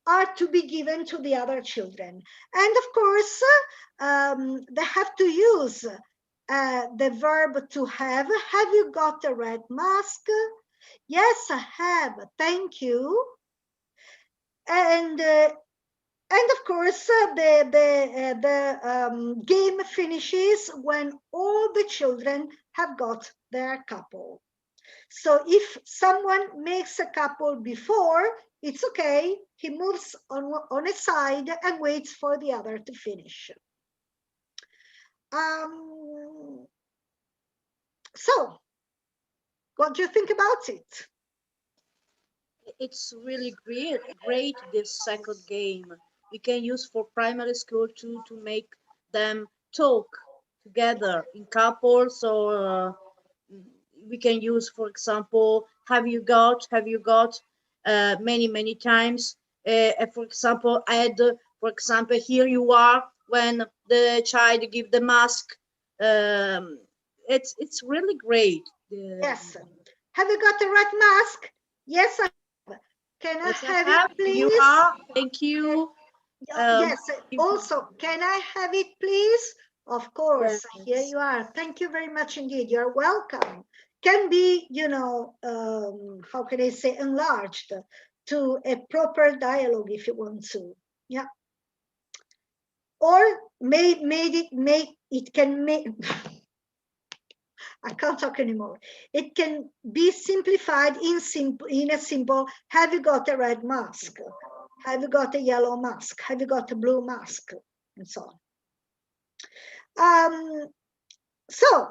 are to be given to the other children. And of course, they have to use the verb to have. Have you got a red mask? Yes, I have. Thank you. And of course, the game finishes when all the children have got their couple. So if someone makes a couple before, it's okay. He moves on a side and waits for the other to finish. So, what do you think about it? It's really great this second game. We can use for primary school to make them talk together in couples, or we can use, for example, have you got, many times. For example, add, for example, here you are, when the child give the mask. It's really great. Yes. Have you got the red mask? Yes, I have. Can I Yes, have have. it, please? You are. Thank you. Yes. Also, can I have it, please? Of course. Yes. Here you are. Thank you very much indeed. You're welcome. Can be, you know, how can I say, enlarged to a proper dialogue if you want to. Yeah. Or make it can make. I can't talk anymore. It can be simplified in a simple, have you got a red mask? Have you got a yellow mask? Have you got a blue mask? And so on. So,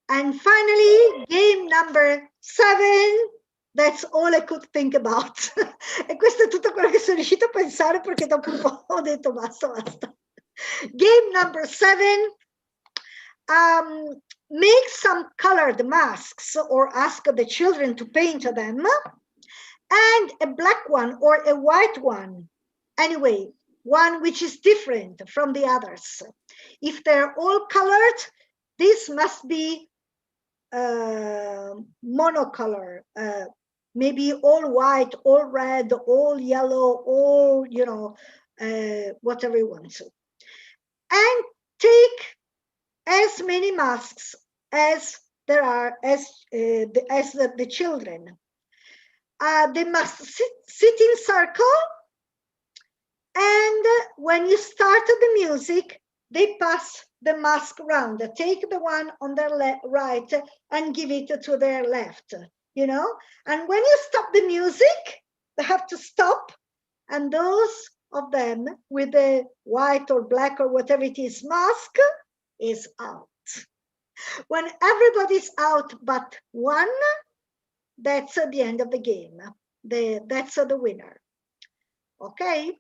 and finally, game number 7. That's all I could think about. E questo è tutto quello che sono riuscita a pensare, perché dopo un po' ho detto basta. Game number 7. Make some colored masks or ask the children to paint them, and a black one or a white one. Anyway, one which is different from the others. If they're all colored, this must be monocolor, maybe all white, all red, all yellow, all, you know, whatever you want to. And take as many masks as there are, as the children. They must sit in circle, and when you start the music, they pass the mask round. Take the one on their right and give it to their left, you know? And when you stop the music, they have to stop, and those of them with the white or black or whatever it is mask is out. When everybody's out but one, that's at the end of the game. That's the winner. Okay?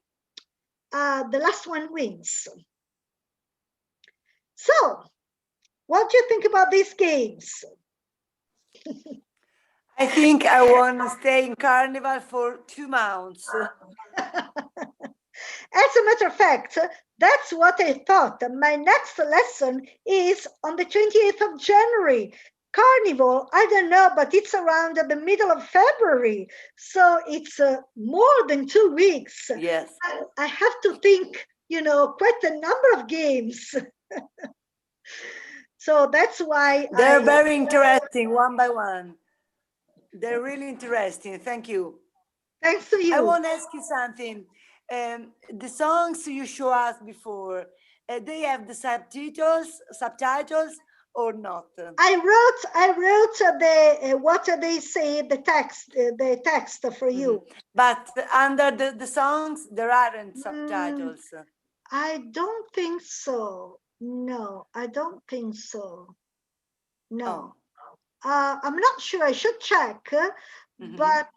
The last one wins. So, what do you think about these games? I think I want to stay in Carnival for 2 months. As a matter of fact, that's what I thought. My next lesson is on the 28th of January. Carnival, I don't know, but it's around the middle of February. So it's more than 2 weeks. Yes. I have to think, you know, quite a number of games. So that's why they're very interesting, one by one. They're really interesting. Thank you. Thanks to you. I want to ask you something. The songs you showed us before, they have the subtitles or not? I wrote the what they say, the text for you. But under the songs there aren't subtitles. I don't think so. No, I don't think so. No. I'm not sure. I should check. But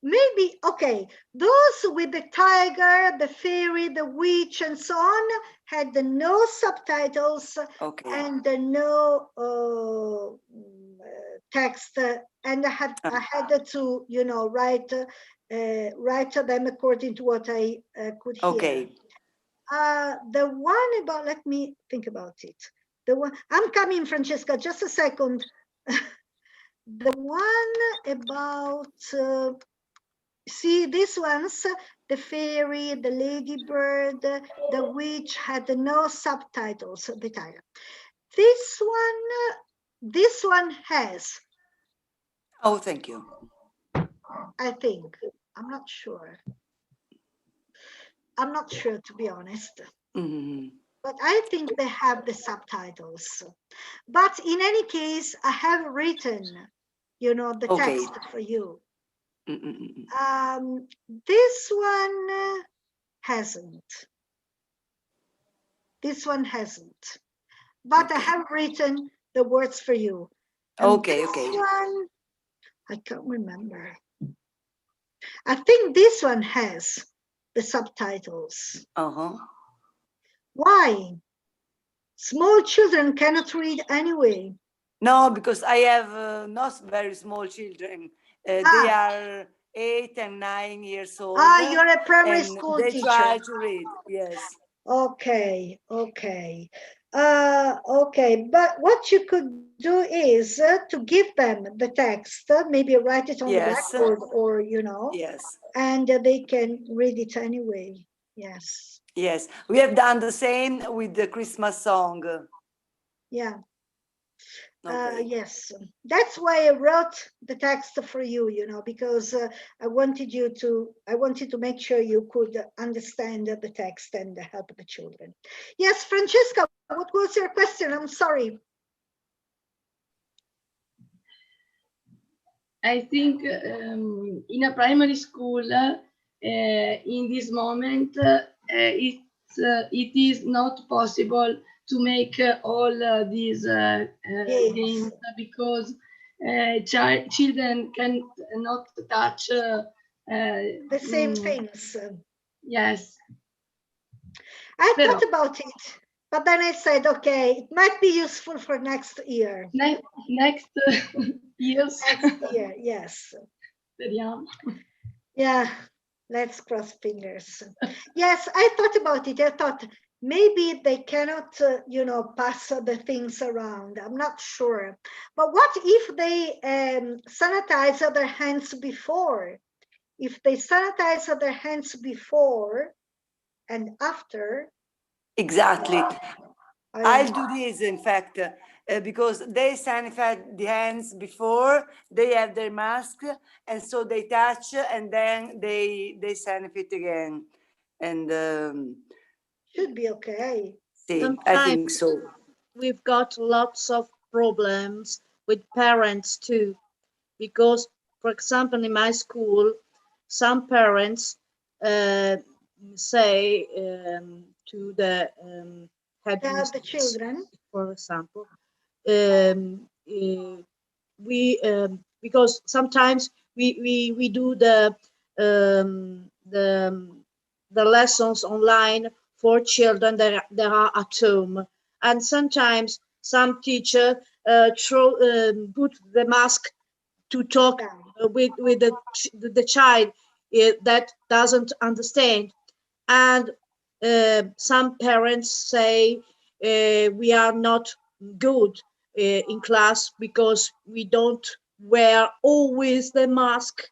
maybe, okay, those with the tiger, the fairy, the witch, and so on had no subtitles and no text, and I had to, you know, write them according to what I could hear. Okay. The one about, let me think about it. The one, I'm coming, Francesca, just a second. The one about, see, these ones, the fairy, the ladybird, the witch had no subtitles, the title. This one has. Oh, thank you. I think. I'm not sure. I'm not sure, to be honest. But I think they have the subtitles. But in any case, I have written, you know, the text for you. This one hasn't. this one hasn't. But I have written the words for you. And Okay, this okay. one, I can't remember. I think this one has the subtitles. Uh-huh. Why? Small children cannot read anyway. No, because I have not very small children. They are 8 and 9 years old. You're a primary and school they teacher. try to read, yes. Okay, okay. Okay, but what you could do is to give them the text, maybe write it on the blackboard or, you know, yes, and they can read it anyway. Yes. Yes, we have done the same with the Christmas song. Yeah. Okay. Yes, that's why I wrote the text for you, you know, because I wanted to make sure you could understand the text and help the children. Yes, Francesca, what was your question? I'm sorry. I think in a primary school, in this moment, it is not possible to make all these games because children cannot touch the same things. Yes. I thought about it, but then I said, okay, it might be useful for next year. Next years. Next year, yes. Yeah, let's cross fingers. Yes, I thought about it. I thought maybe they cannot, you know, pass the things around. I'm not sure. But what if they sanitize their hands before? If they sanitize their hands before and after. Exactly. I'll do this, in fact, because they sanitize the hands before they have their mask, and so they touch and then they sanitize again. And should be okay. See, I think so. We've got lots of problems with parents too, because, for example, in my school, some parents say to the the children, for example, because sometimes we do the lessons online for children that are at home, and sometimes some teacher put the mask to talk with the child that doesn't understand, and some parents say we are not good in class because we don't wear always the mask.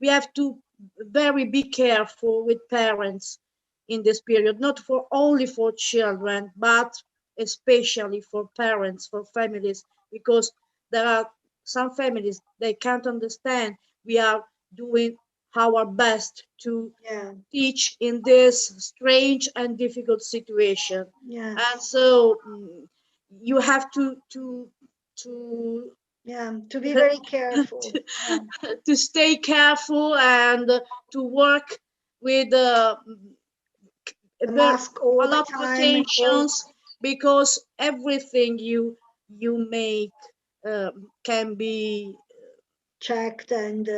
We have to very be careful with parents in this period, not for only for children, but especially for parents, for families, because there are some families they can't understand. We are doing our best to teach in this strange and difficult situation. And so you have to be very careful, to stay careful and to work with a lot of precautions, because everything you make can be checked and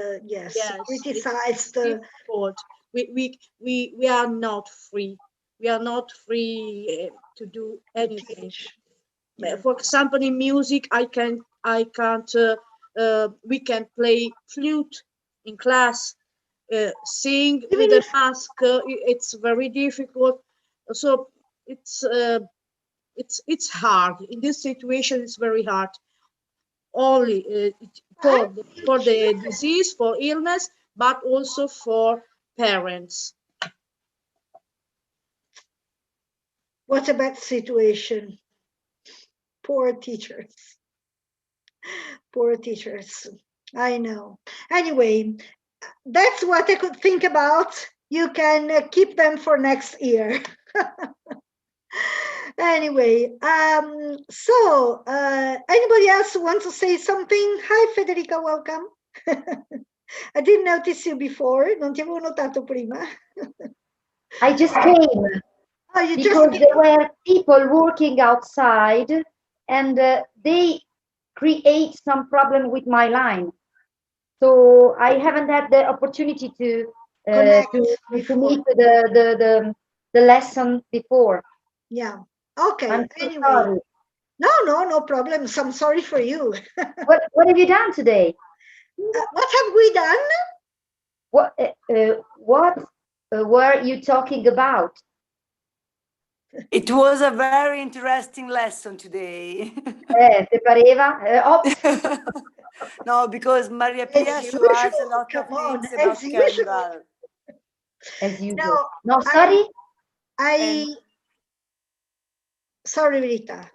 criticized. We are not free. We are not free to do anything. For example, in music, we can play flute in class. Sing with a mask, it's very difficult. So it's hard. In this situation, it's very hard. Only for the disease, for illness, but also for parents. What a bad situation. Poor teachers. Poor teachers. I know. Anyway, that's what I could think about. You can keep them for next year. Anyway, so anybody else wants to say something? Hi Federica, welcome. I didn't notice you before, non ti avevo notato prima. I just came. Oh, you because just there were people working outside, and they create some problem with my line. So I haven't had the opportunity to connect to before. meet the lesson before. Yeah. Okay. I'm so Anyway. sorry. No problems. I'm sorry for you. What have you done today? What have we done? What were you talking about? It was a very interesting lesson today. Te pareva? No, because Maria Pia As showed us a usual. lot Come of on, things as about usual. Carnival. As usual. No, No, sorry? Sorry, Rita.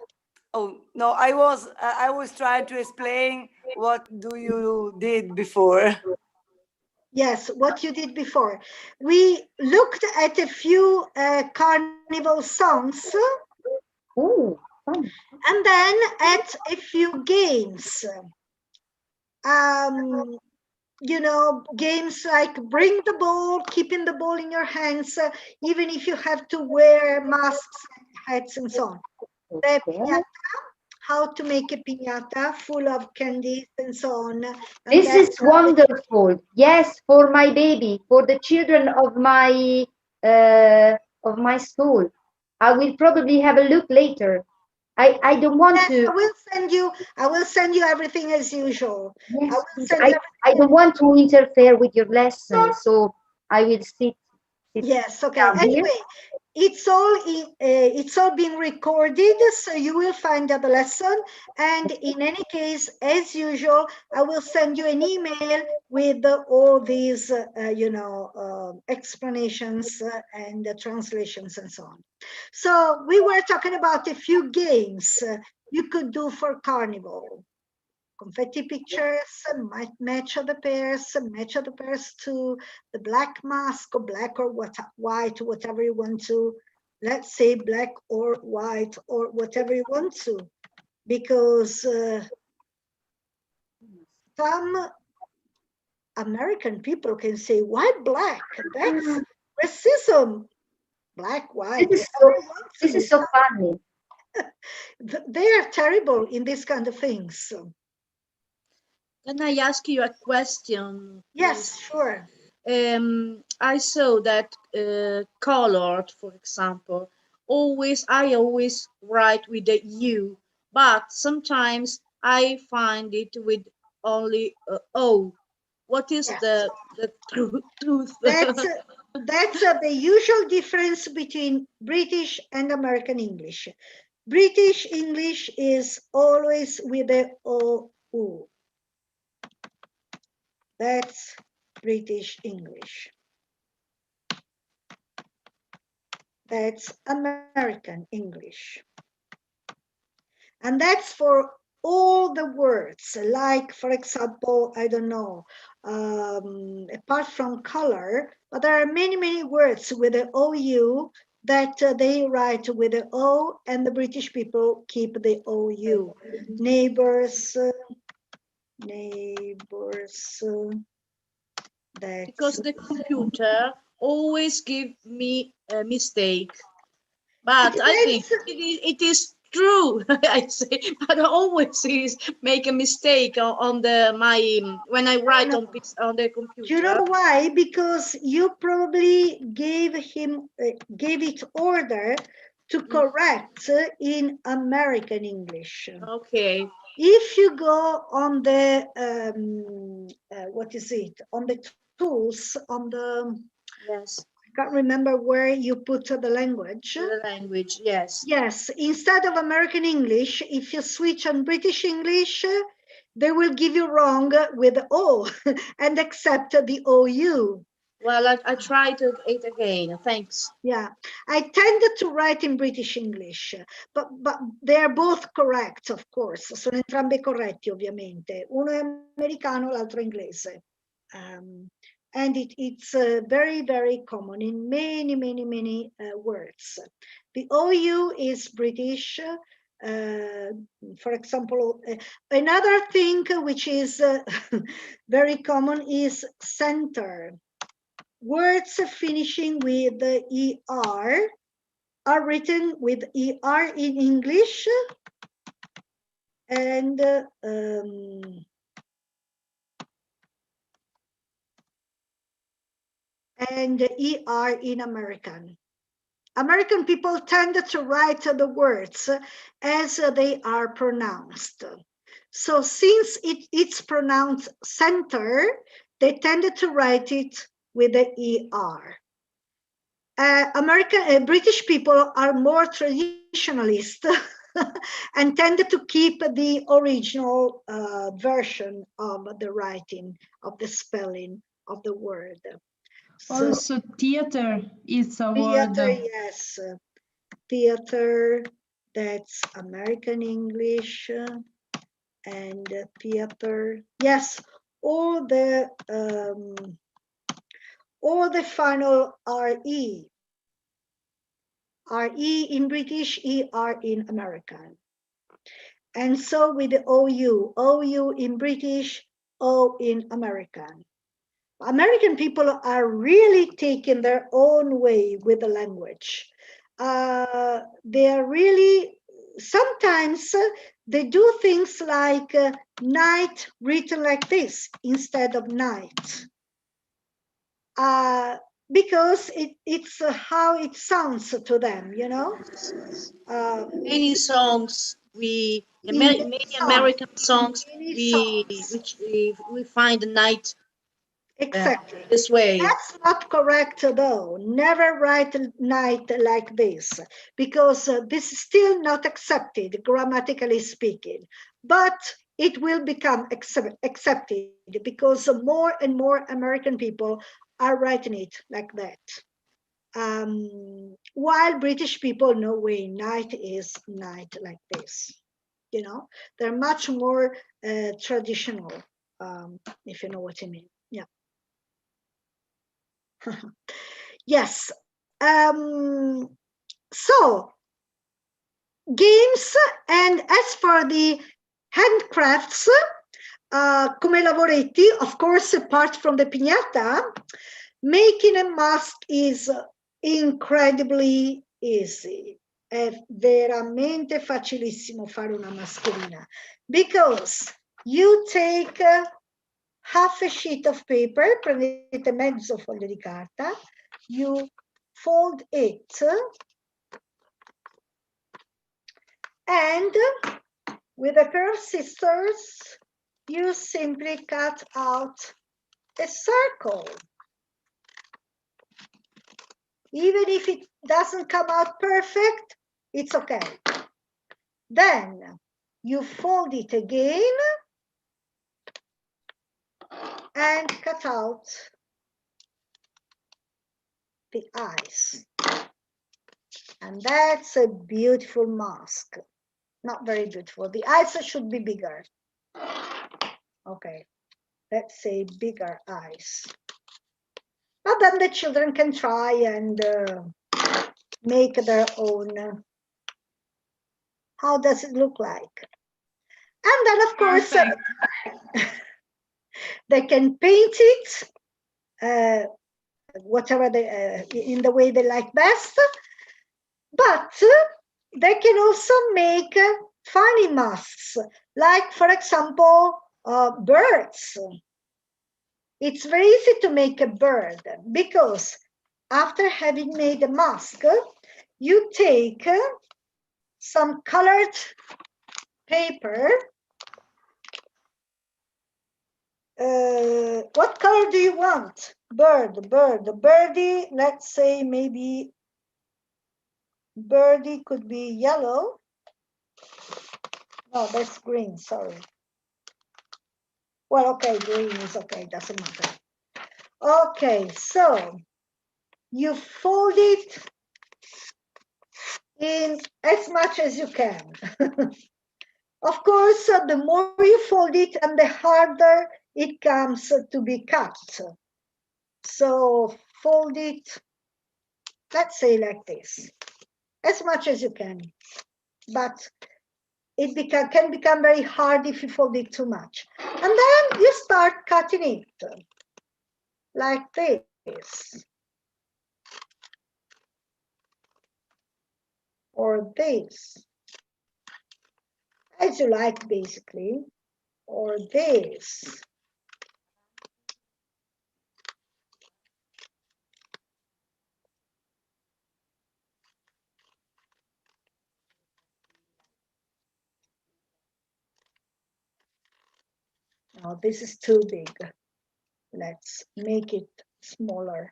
Oh no, I was trying to explain what do you did before. Yes, what you did before. We looked at a few carnival songs. Ooh, and then at a few games. You know, games like bring the ball, keeping the ball in your hands, even if you have to wear masks, hats, and so on. The piñata, how to make a piñata full of candies and so on. And this is wonderful. Yes, for my baby, for the children of my school. I will probably have a look later. I don't want to. I will send you everything as usual. Yes, I don't want to interfere with your lesson, so I will sit. Yes. Okay. Anyway, it's all being recorded, so you will find out the lesson. And in any case, as usual, I will send you an email with all these, explanations and translations and so on. So we were talking about a few games you could do for Carnival. Confetti pictures, match of the pairs to the black mask or black or white, whatever you want to. Let's say black or white or whatever you want to, because some American people can say, why black? That's racism. Black, white. This is so funny. They are terrible in these kind of things. Can I ask you a question? Yes, sure. I saw that colored, for example, I always write with the U, but sometimes I find it with only O. What is the truth? That's the usual difference between British and American English. British English is always with the O-U. That's British English. That's American English. And that's for all the words, like, for example, I don't know, apart from color, but there are many, many words with the OU that they write with the O, and the British people keep the OU. Neighbors, because the computer always give me a mistake, but I think it is true. I say, but I always make a mistake on when I write on the computer. You know why? Because you probably gave it order to correct in American English. Okay. If you go on the on the tools, on the, yes, I can't remember where you put the language. The language, yes. Yes, instead of American English, if you switch on British English, they will give you wrong with O and accept the OU. Well, I tried it again. Thanks. Yeah, I tended to write in British English, but they are both correct, of course. Sono entrambi corretti, ovviamente. Uno è americano, l'altro inglese. And it's very, very common in many, many, many words. The OU is British. For example, another thing which is very common is center. Words finishing with the ER are written with ER in English and ER in American. American people tend to write the words as they are pronounced. So since it's pronounced center, they tended to write it with the ER. British people are more traditionalist and tended to keep the original version of the writing, of the spelling of the word. Also, theater is a Theater, word. yes. Theater, that's American English, and theater, yes. All the final RE. RE in British, ER in American. And so with the OU in British, O in American. American people are really taking their own way with the language. They are really, sometimes they do things like night written like this instead of night. Because it's how it sounds to them, you know. Many songs many American songs we find the night exactly this way. That's not correct though. Never write night like this, because this is still not accepted grammatically speaking, but it will become accepted because more and more American people are writing it like that. While British people, no way, night is night like this. You know, they're much more traditional, if you know what I mean. Yeah. Yes. So, games, and as for the handcrafts, come lavoretti, of course, apart from the piñata, making a mask is incredibly easy. È veramente facilissimo fare una mascherina, because you take half a sheet of paper, prendete mezzo foglio di carta, you fold it, and with a pair of scissors, you simply cut out a circle. Even if it doesn't come out perfect, it's okay. Then you fold it again and cut out the eyes. And that's a beautiful mask. Not very beautiful. The eyes should be bigger. Okay, let's say bigger eyes. But then the children can try and make their own. How does it look like? And then, of course, they can paint it, whatever they, in the way they like best. But they can also make funny masks, like, for example, birds. It's very easy to make a bird, because after having made a mask, you take some colored paper. What color do you want? Birdie, let's say maybe birdie could be yellow. No, that's green, sorry. Well, okay, green is okay, doesn't matter. Okay, so you fold it in as much as you can. Of course, the more you fold it and the harder it comes to be cut. So fold it, let's say like this, as much as you can. But it can become very hard if you fold it too much. And then you start cutting it like this. or this, as you like basically, or this. No, this is too big. Let's make it smaller.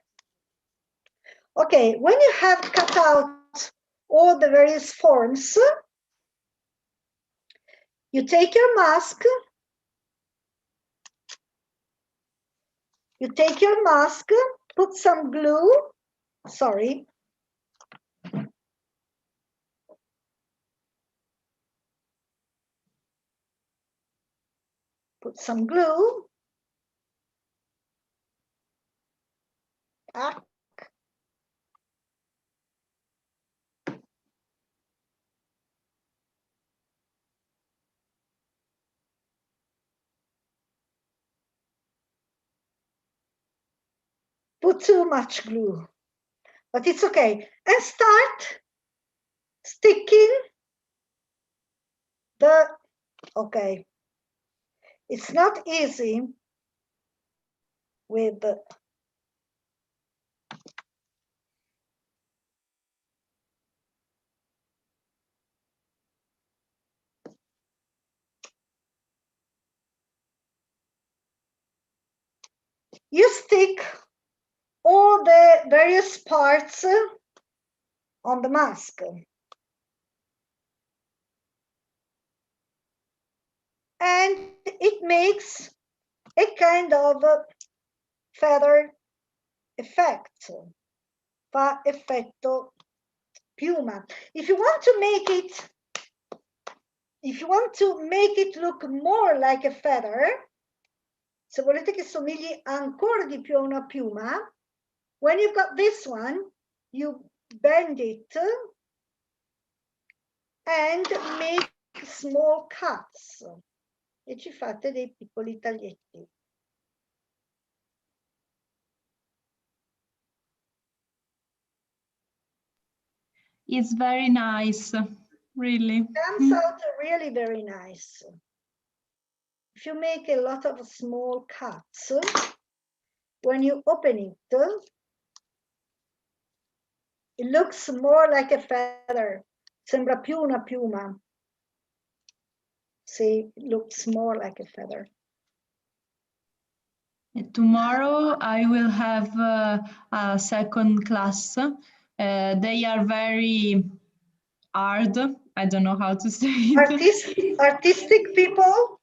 Okay, when you have cut out all the various forms, you take your mask, put some glue, sorry. Put some glue. Ah. Put too much glue, but it's okay. And start sticking the, okay. It's not easy with the, you stick all the various parts on the mask. And it makes a kind of feather effect, fa effetto piuma. If you want to make it look more like a feather, se volete che somigli ancora di più a una piuma, when you've got this one, you bend it and make small cuts e ci fate dei piccoli taglietti. It's very nice, really. Comes out really very nice. If you make a lot of small cuts, when you open it, it looks more like a feather. Sembra più una piuma. See, it looks more like a feather. Tomorrow I will have a second class. They are very hard. I don't know how to say it. Artistic people?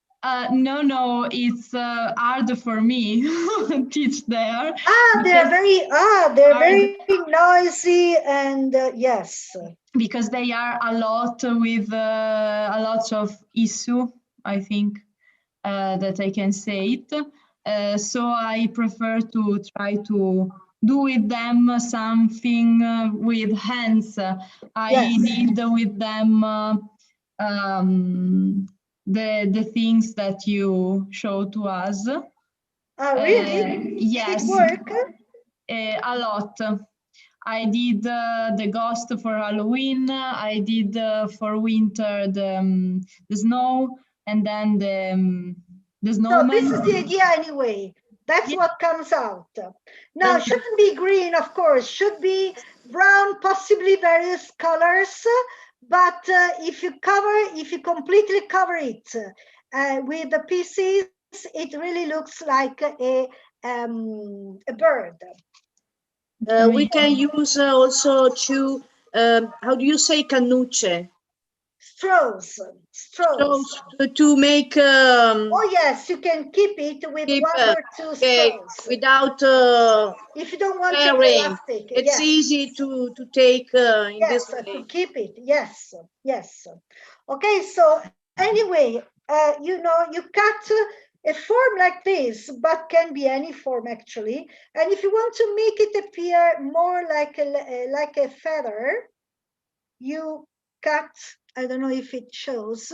No, it's hard for me to teach there. They're very noisy and yes. Because they are a lot with a lot of issue, I think that I can say it. So I prefer to try to do with them something with hands. I did with them the things that you showed to us. Really? Yes. Did it work? A lot. I did the ghost for Halloween. I did for winter the snow, and then the snowman. So this is the idea anyway. That's what comes out. Now, shouldn't be green, of course. Should be brown, possibly various colors. But if you completely cover it with the pieces, it really looks like a bird. We can use also two, how do you say cannucce? Straws to make. Oh yes, you can keep it with one or two straws. Without. If you don't want plastic, it's easy to take in this way. To keep it. Yes. Okay, so anyway, you know, you cut a form like this, but can be any form actually. And if you want to make it appear more like a feather, you cut. I don't know if it shows.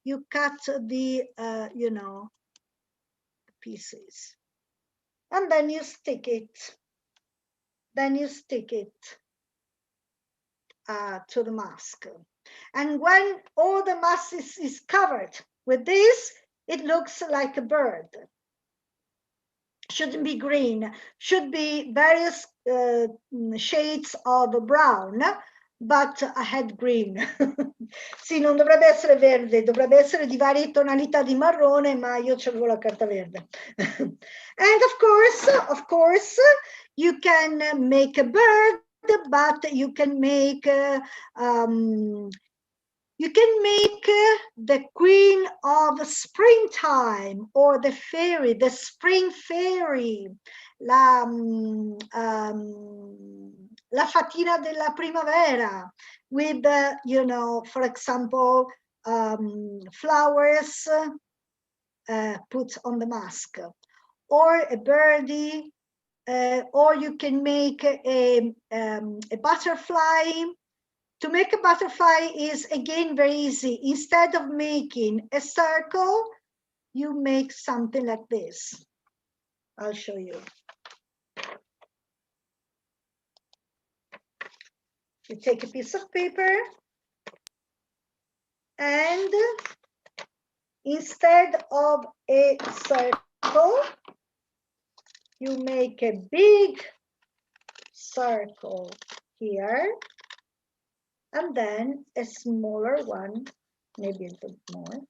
You cut the you know, pieces, and then you stick it. to the mask. And when all the mask is covered with this, it looks like a bird. Shouldn't be green, should be various shades of brown, but I had green. Sì, non dovrebbe essere verde, dovrebbe essere di varie tonalità di marrone, ma io c'avevo la carta verde. And of course, you can make a bird, but you can make the queen of springtime, or the fairy, the spring fairy, la fatina della primavera, with, you know, for example, flowers put on the mask, or a birdie, or you can make a butterfly. To make a butterfly is, again, very easy. Instead of making a circle, you make something like this. I'll show you. You take a piece of paper, and instead of a circle, you make a big circle here, and then a smaller one, maybe a little more,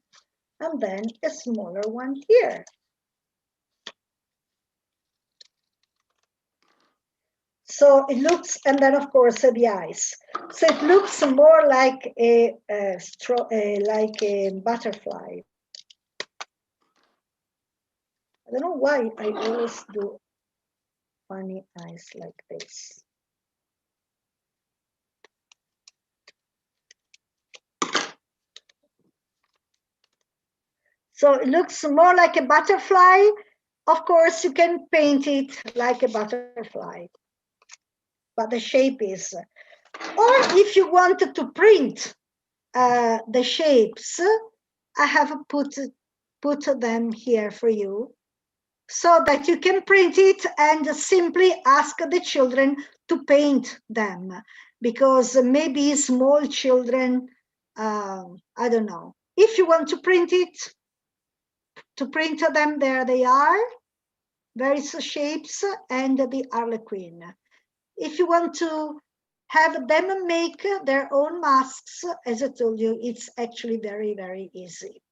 and then a smaller one here. So it looks, and then of course the eyes. So it looks more like a butterfly. I don't know why I always do funny eyes like this. So it looks more like a butterfly. Of course, you can paint it like a butterfly, but the shape is. Or if you wanted to print the shapes, I have put them here for you, so that you can print it and simply ask the children to paint them, because maybe small children, I don't know. If you want to print it, to print them, there they are, various shapes, and the Harlequin. If you want to have them make their own masks, as I told you, it's actually very, very easy.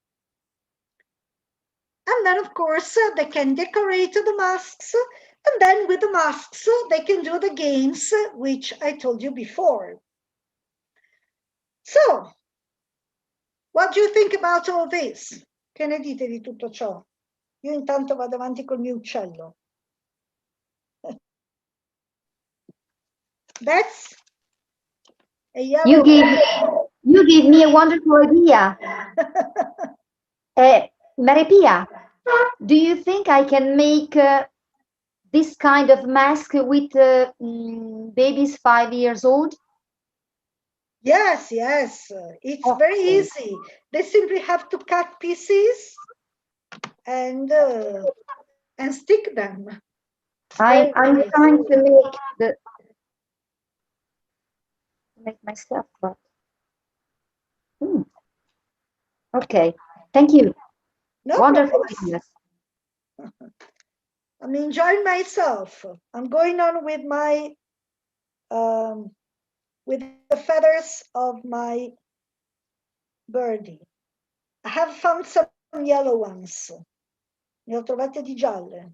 And then, of course, they can decorate the masks, and then with the masks, they can do the games, which I told you before. So, what do you think about all this? Che ne dite di tutto ciò? Io intanto vado avanti col mio uccello. That's a yellow. You give me a wonderful idea. Maria Pia, do you think I can make this kind of mask with babies 5 years old? Yes, yes, it's very easy. They simply have to cut pieces and stick them. I'm trying to make myself, but okay, thank you. No Wonderful problem. ideas. I'm enjoying myself. I'm going on with my with the feathers of my birdie. I have found some yellow ones. Ne ho trovate di gialle.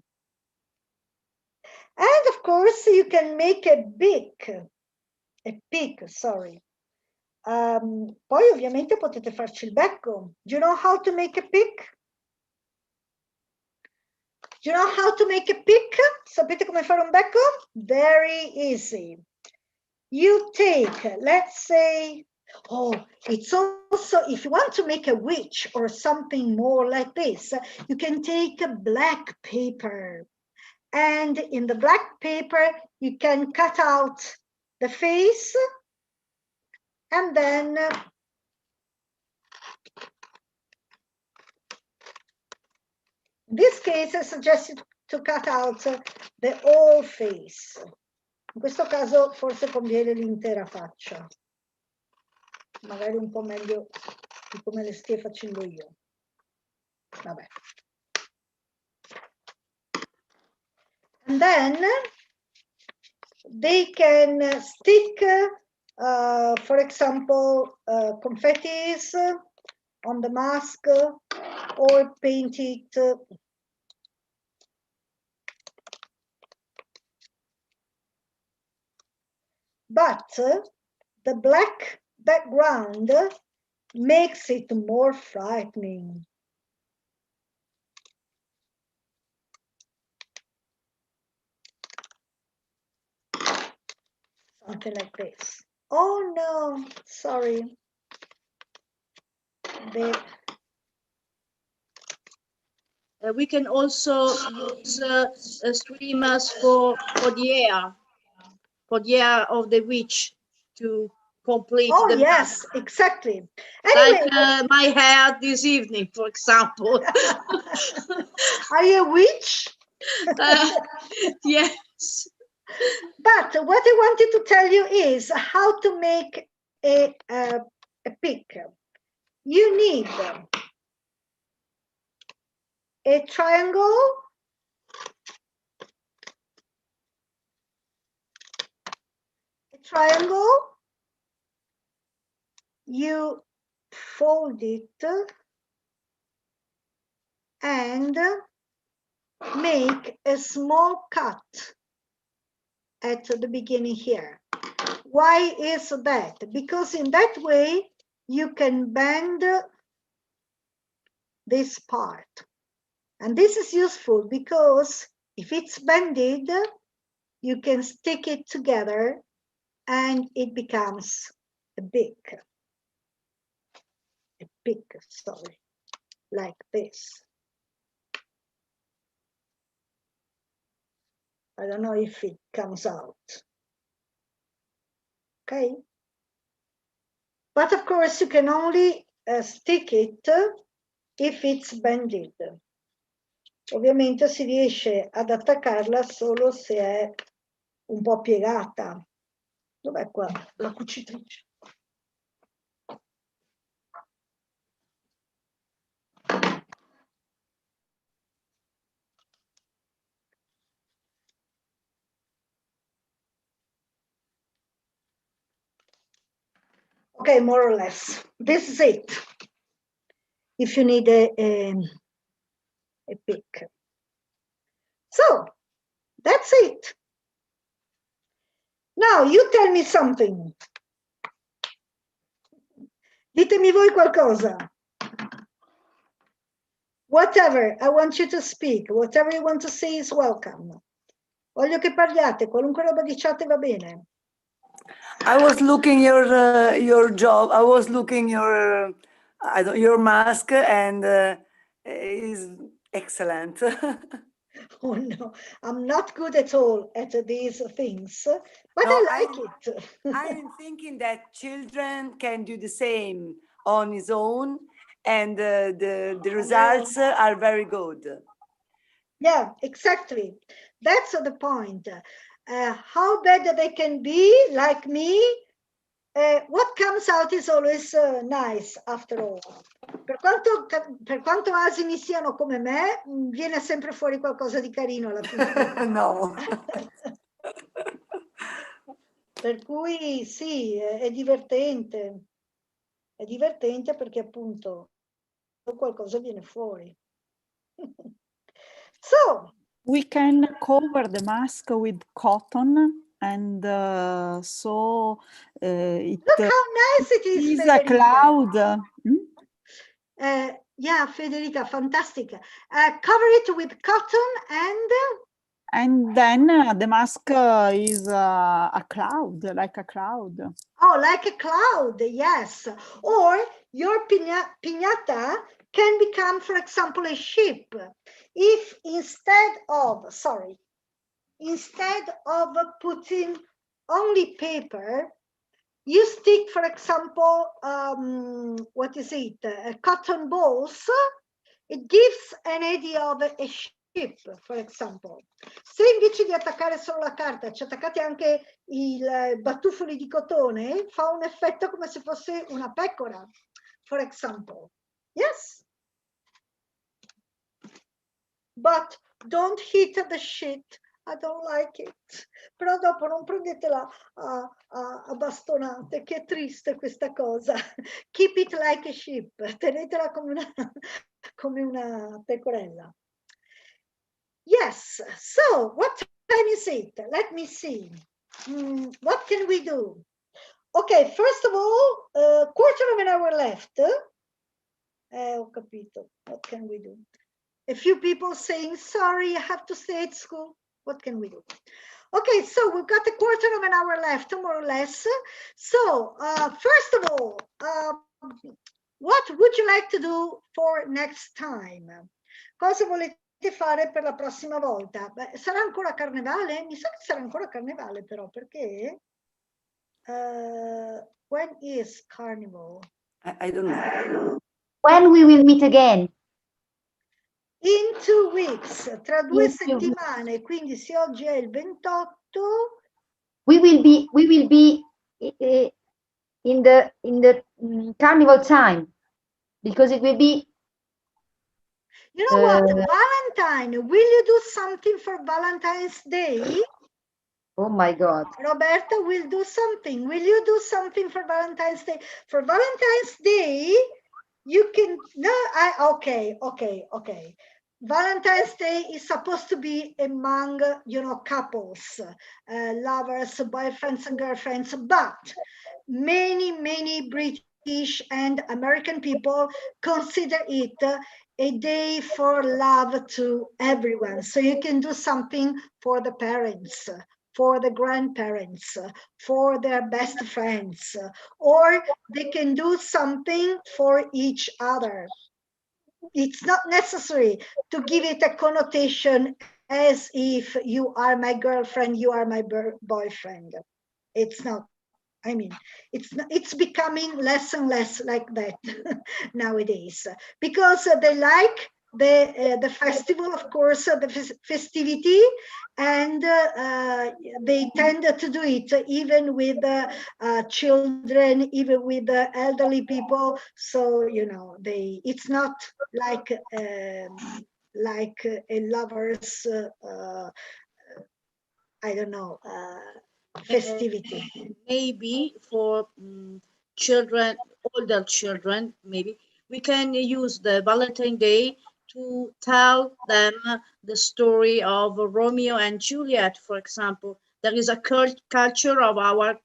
And of course, you can make a peak, sorry. Poi ovviamente potete farci il becco. Do you know how to make a peak? Do you know how to make a peak? Sapete come fare un becco? Very easy. You take, let's say, it's also, if you want to make a witch or something more like this, you can take a black paper. And in the black paper, you can cut out the face, and then in this case, I suggest you to cut out the whole face. In questo caso forse conviene l'intera faccia. magari un po' meglio di come le stia facendo io. Vabbè. And then they can stick, for example, confettis on the mask or paint it but the black background makes it more frightening. Something like this. Oh no, sorry. We can also use streamers for the air of the witch to complete oh, the yes, mask. Exactly. Anyway, Like my hair this evening, for example. Are you a witch? Yes. But what I wanted to tell you is how to make a pick. You need a triangle, you fold it and make a small cut at the beginning here. Why is that? Because in that way you can bend this part. And this is useful because if it's bended, you can stick it together and it becomes a pick, sorry, like this. I don't know if it comes out. Okay. But of course, you can only stick it if it's bended. Ovviamente si riesce ad attaccarla solo se è un po' piegata. Dov'è qua la cucitrice? Okay, more or less. This is it. If you need a pick. So, that's it. Now, you tell me something. Ditemi voi qualcosa. Whatever, I want you to speak. Whatever you want to say is welcome. Voglio che parliate, qualunque roba diciate va bene. I was looking your job. I was looking your mask, and is excellent. Oh no, I'm not good at all at these things, but No, I like it. I'm thinking that children can do the same on his own, and the results are very good. Yeah, exactly. That's the point. How bad they can be, like me, what comes out is always nice, after all. Per quanto asini siano come me, viene sempre fuori qualcosa di carino alla fine. No. Per cui sì, è divertente. È divertente perché appunto qualcosa viene fuori. So, we can cover the mask with cotton, and so it look how nice it is, is Federica. a cloud. Yeah, Federica, fantastic. Cover it with cotton and then the mask is a cloud, like a cloud. Oh, like a cloud, yes. Or your piñata can become, for example, a ship. If instead of putting only paper, you stick, for example, cotton balls, it gives an idea of a ship. for example. Se invece di attaccare solo la carta ci attaccate anche i batuffoli di cotone, fa un effetto come se fosse una pecora, for example. Yes? But don't hit the shit. I don't like it. Però dopo non prendetela a bastonate, che è triste questa cosa. Keep it like a sheep. Tenetela come una pecorella. Yes, so what time is it? Let me see. What can we do? Okay, first of all, quarter of an hour left. Ho capito. What can we do? A few people saying, sorry, I have to stay at school. What can we do? Okay, so we've got a quarter of an hour left, more or less. So, first of all, what would you like to do for next time? Cosa volete fare per la prossima volta? Beh, sarà ancora carnevale? Mi sa che sarà ancora carnevale però, perché when is Carnival? I don't know. When we will meet again? In 2 weeks, tra 2 settimane, quindi se oggi è il 28. We will be in the Carnival time, because it will be. You know what, Valentine, will you do something for Valentine's Day? Oh my God. Roberta will do something. Will you do something for Valentine's Day? For Valentine's Day, you can, no, okay. Valentine's Day is supposed to be among, you know, couples, lovers, boyfriends and girlfriends, but many British and American people consider it a day for love to everyone. So you can do something for the parents, for the grandparents, for their best friends, or they can do something for each other. It's not necessary to give it a connotation as if you are my girlfriend, you are my boyfriend. It's not. I mean, it's becoming less and less like that nowadays, because they like the festival, of course, the festivity, and they tend to do it even with children, even with elderly people. So, you know, it's not like a lover's, I don't know, festivity. Maybe for children, older children, maybe we can use the Valentine's Day to tell them the story of Romeo and Juliet, for example. There is a culture of our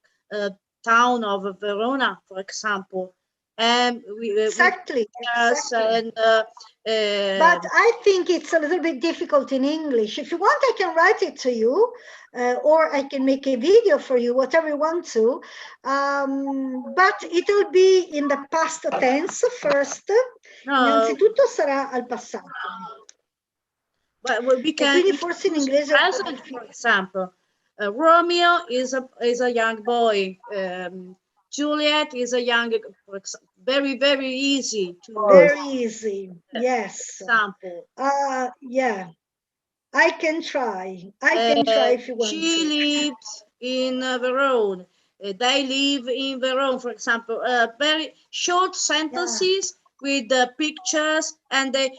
town of Verona, for example. And Exactly. And, but I think it's a little bit difficult in English. If you want, I can write it to you, or I can make a video for you, whatever you want to. But it will be in the past tense first. No. Innanzitutto sarà al passato. But we can, quindi forse in inglese present, for example. Romeo is a young boy. Juliet is a young, very easy to. Very easy, yes. Example. Yeah, I can try. I can try if you want. She lives in Verona. They live in Verona, for example. Very short sentences with pictures, and they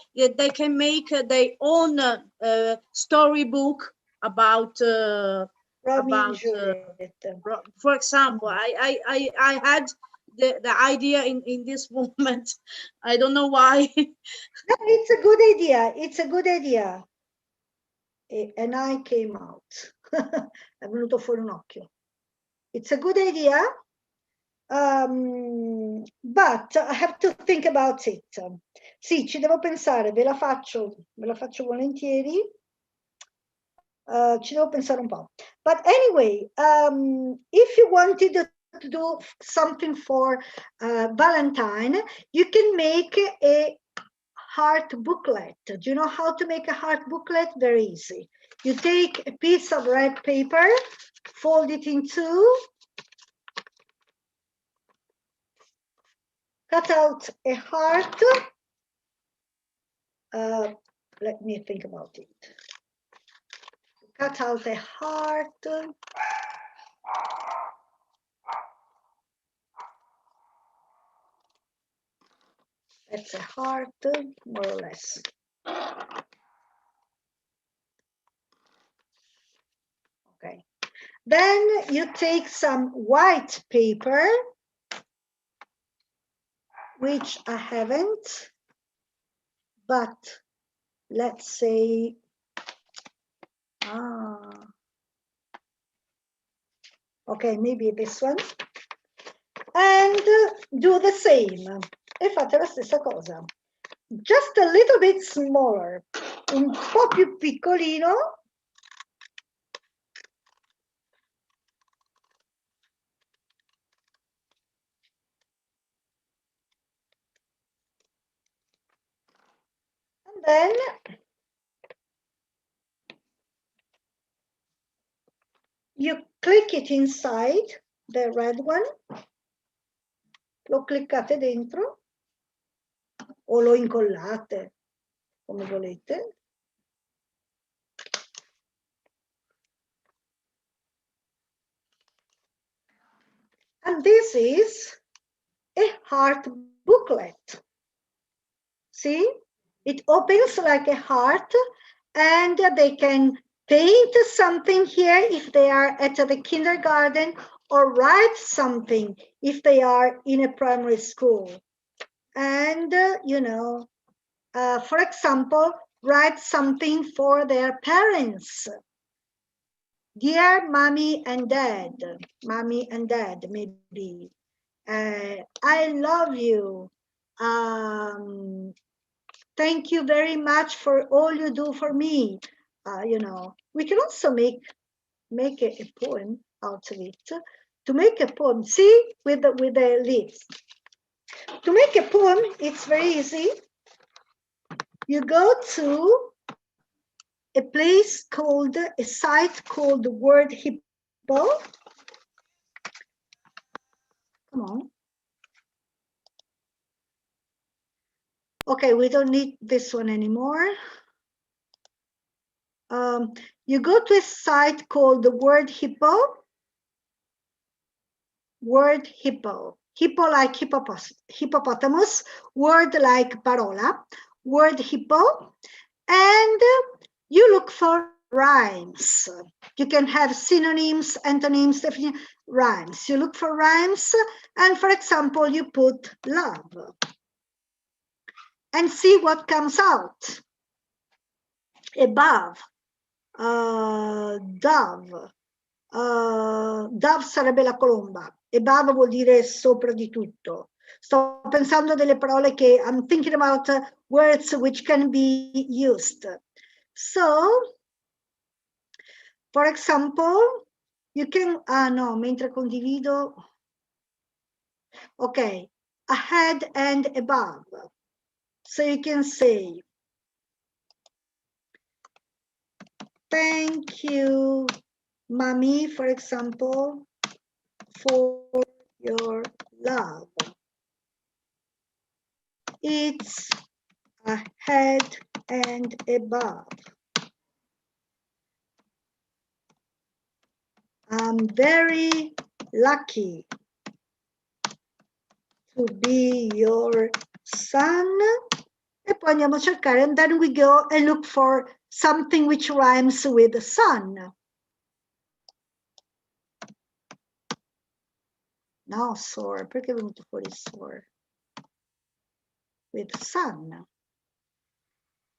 can make their own storybook about. For example, I had the idea in this moment. I don't know why. No, it's a good idea. It's a good idea. And I came out. È venuto fuori un occhio. It's a good idea, but I have to think about it. Sì, ci devo pensare, ve la faccio volentieri. Ci devo pensare un po'. But anyway, if you wanted to do something for Valentine, you can make a heart booklet. Do you know how to make a heart booklet? Very easy. You take a piece of red paper, fold it in two, cut out a heart, let me think about it. Cut out a heart. That's a heart, more or less. Okay. Then you take some white paper, which I haven't, but let's say, okay, maybe this one. And do the same. E fate la stessa cosa. Just a little bit smaller, un po' più piccolino. And then you click it inside the red one. Lo cliccate dentro o lo incollate, come volete. And this is a heart booklet. See, it opens like a heart, and they can paint something here if they are at the kindergarten, or write something if they are in a primary school. And, you know, for example, write something for their parents. Dear mommy and dad, maybe. I love you. Thank you very much for all you do for me. You know, we can also make a poem out of it. To make a poem, see, with the leaves. To make a poem, it's very easy. You go to a place called, a site called the Word Hippo. Come on. Okay, we don't need this one anymore. You go to a site called the Word Hippo. Word Hippo. Hippo like hippopotamus. Word like parola. Word Hippo. And you look for rhymes. You can have synonyms, antonyms, rhymes. You look for rhymes, and for example, you put love. And see what comes out. Above, dove. Dove sarebbe la colomba. Above vuol dire sopra di tutto. Sto pensando a delle parole che I'm thinking about words which can be used. So, for example, you can, no, mentre condivido. Okay, ahead and above. So you can say, thank you, mommy, for example, for your love. It's ahead and above. I'm very lucky to be your son. E poi andiamo a cercare, and then we go and look for something which rhymes with sun. No, soar, perché è venuto fuori soar? With sun.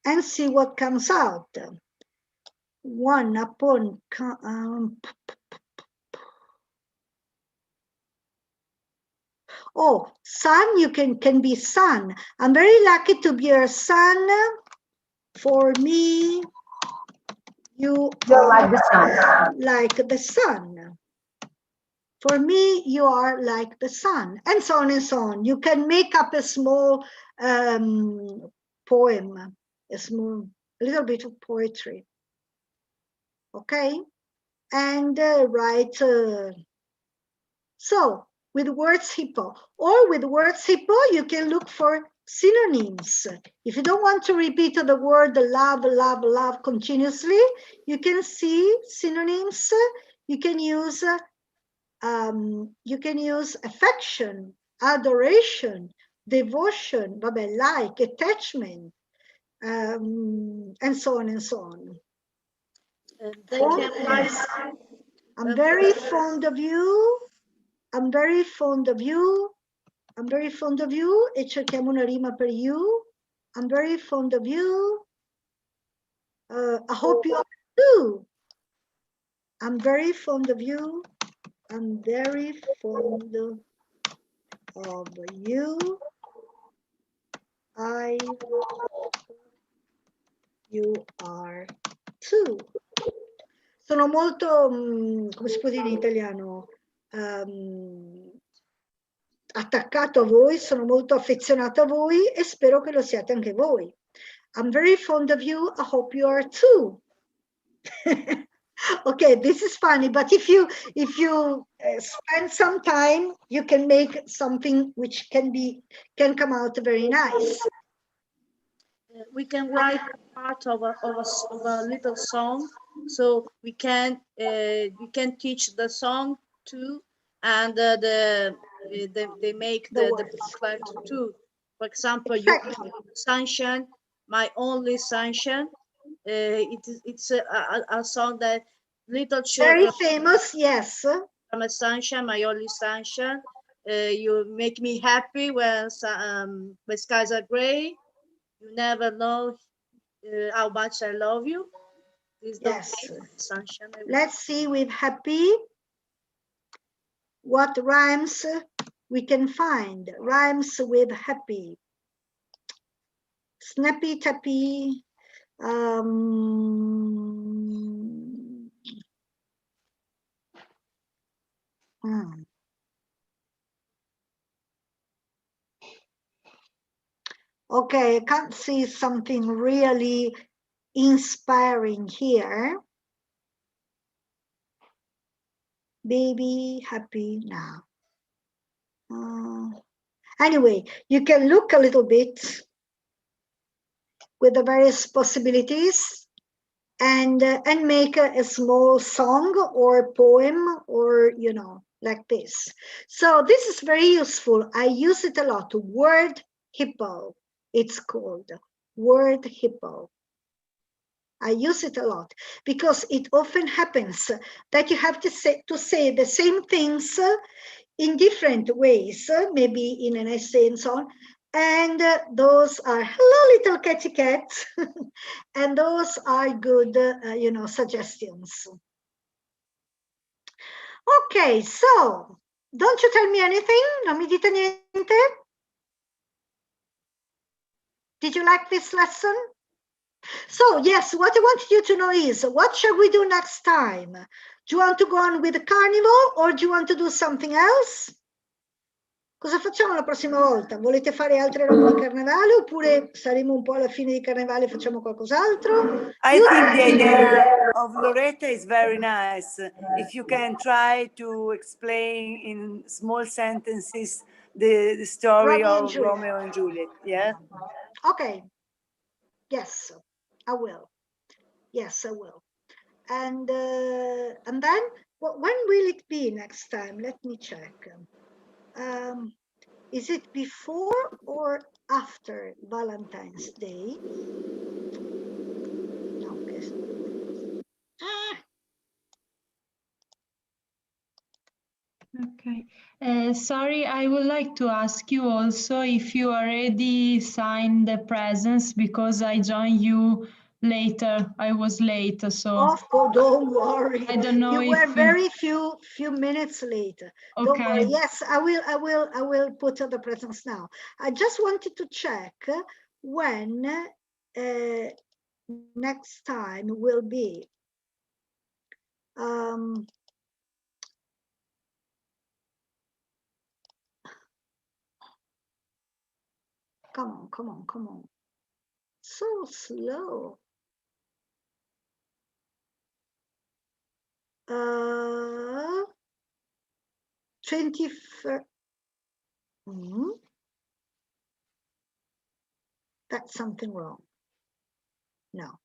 And see what comes out. One upon, oh, sun, you can be sun. I'm very lucky to be your son. For me, you're like the sun. Like the sun. For me, you are like the sun, and so on and so on. You can make up a small poem, a little bit of poetry. Okay, and write. So with words hippo, or with words hippo, you can look for synonyms. If you don't want to repeat the word love, love, love continuously, you can see synonyms. You can use affection, adoration, devotion, like, attachment, and so on and so on. They can write. I'm very fond of you. I'm very fond of you. I'm very fond of you. E cerchiamo una rima per you. I'm very fond of you. I hope you are too. I'm very fond of you. I'm very fond of you. I hope you are too. Sono molto, come si può dire in italiano, attaccato a voi, sono molto affezionato a voi e spero che lo siate anche voi. I'm very fond of you. I hope you are too. Okay, this is funny, but if you spend some time, you can make something which can come out very nice. We can write part of a little song, so we can teach the song too, and they make the booklet too. For example, Exactly. Sunshine, my only sunshine. It's a song that little children. Very famous, yes. I'm a sunshine, my only sunshine. You make me happy when skies are gray. You never know how much I love you. Yes. Sunshine. Let's see with happy what rhymes we can find. Rhymes with happy. Snappy tappy. Okay, I can't see something really inspiring here. Baby, happy now. Anyway, you can look a little bit with the various possibilities and make a small song or poem or, you know, like this. So this is very useful. I use it a lot. Word hippo, it's called. Word hippo. I use it a lot because it often happens that you have to say the same things in different ways, maybe in an essay and so on. And those are, hello, little catty cats. And those are good, you know, suggestions. Okay, so don't you tell me anything? Non mi dite niente? Did you like this lesson? So yes, what I wanted you to know is, what shall we do next time? Do you want to go on with the carnival or do you want to do something else? Cosa facciamo la prossima volta? Volete fare altre robe di carnevale oppure saremo un po' alla fine di carnevale e facciamo qualcos'altro? I think the idea of Loretta is very nice. If you can try to explain in small sentences the story of Romeo and Juliet, yeah? Okay. Yes, I will. Yes, I will. And then, when will it be next time? Let me check. Is it before or after Valentine's Day? Okay. Okay. Sorry, I would like to ask you also if you already signed the presents because I joined you later. I was late, so. Of course, don't worry. I don't know you if were very few minutes late. Okay. Don't worry. Yes, I will put the presents now. I just wanted to check when next time will be. Come on. So slow. 21st. That's something wrong. No.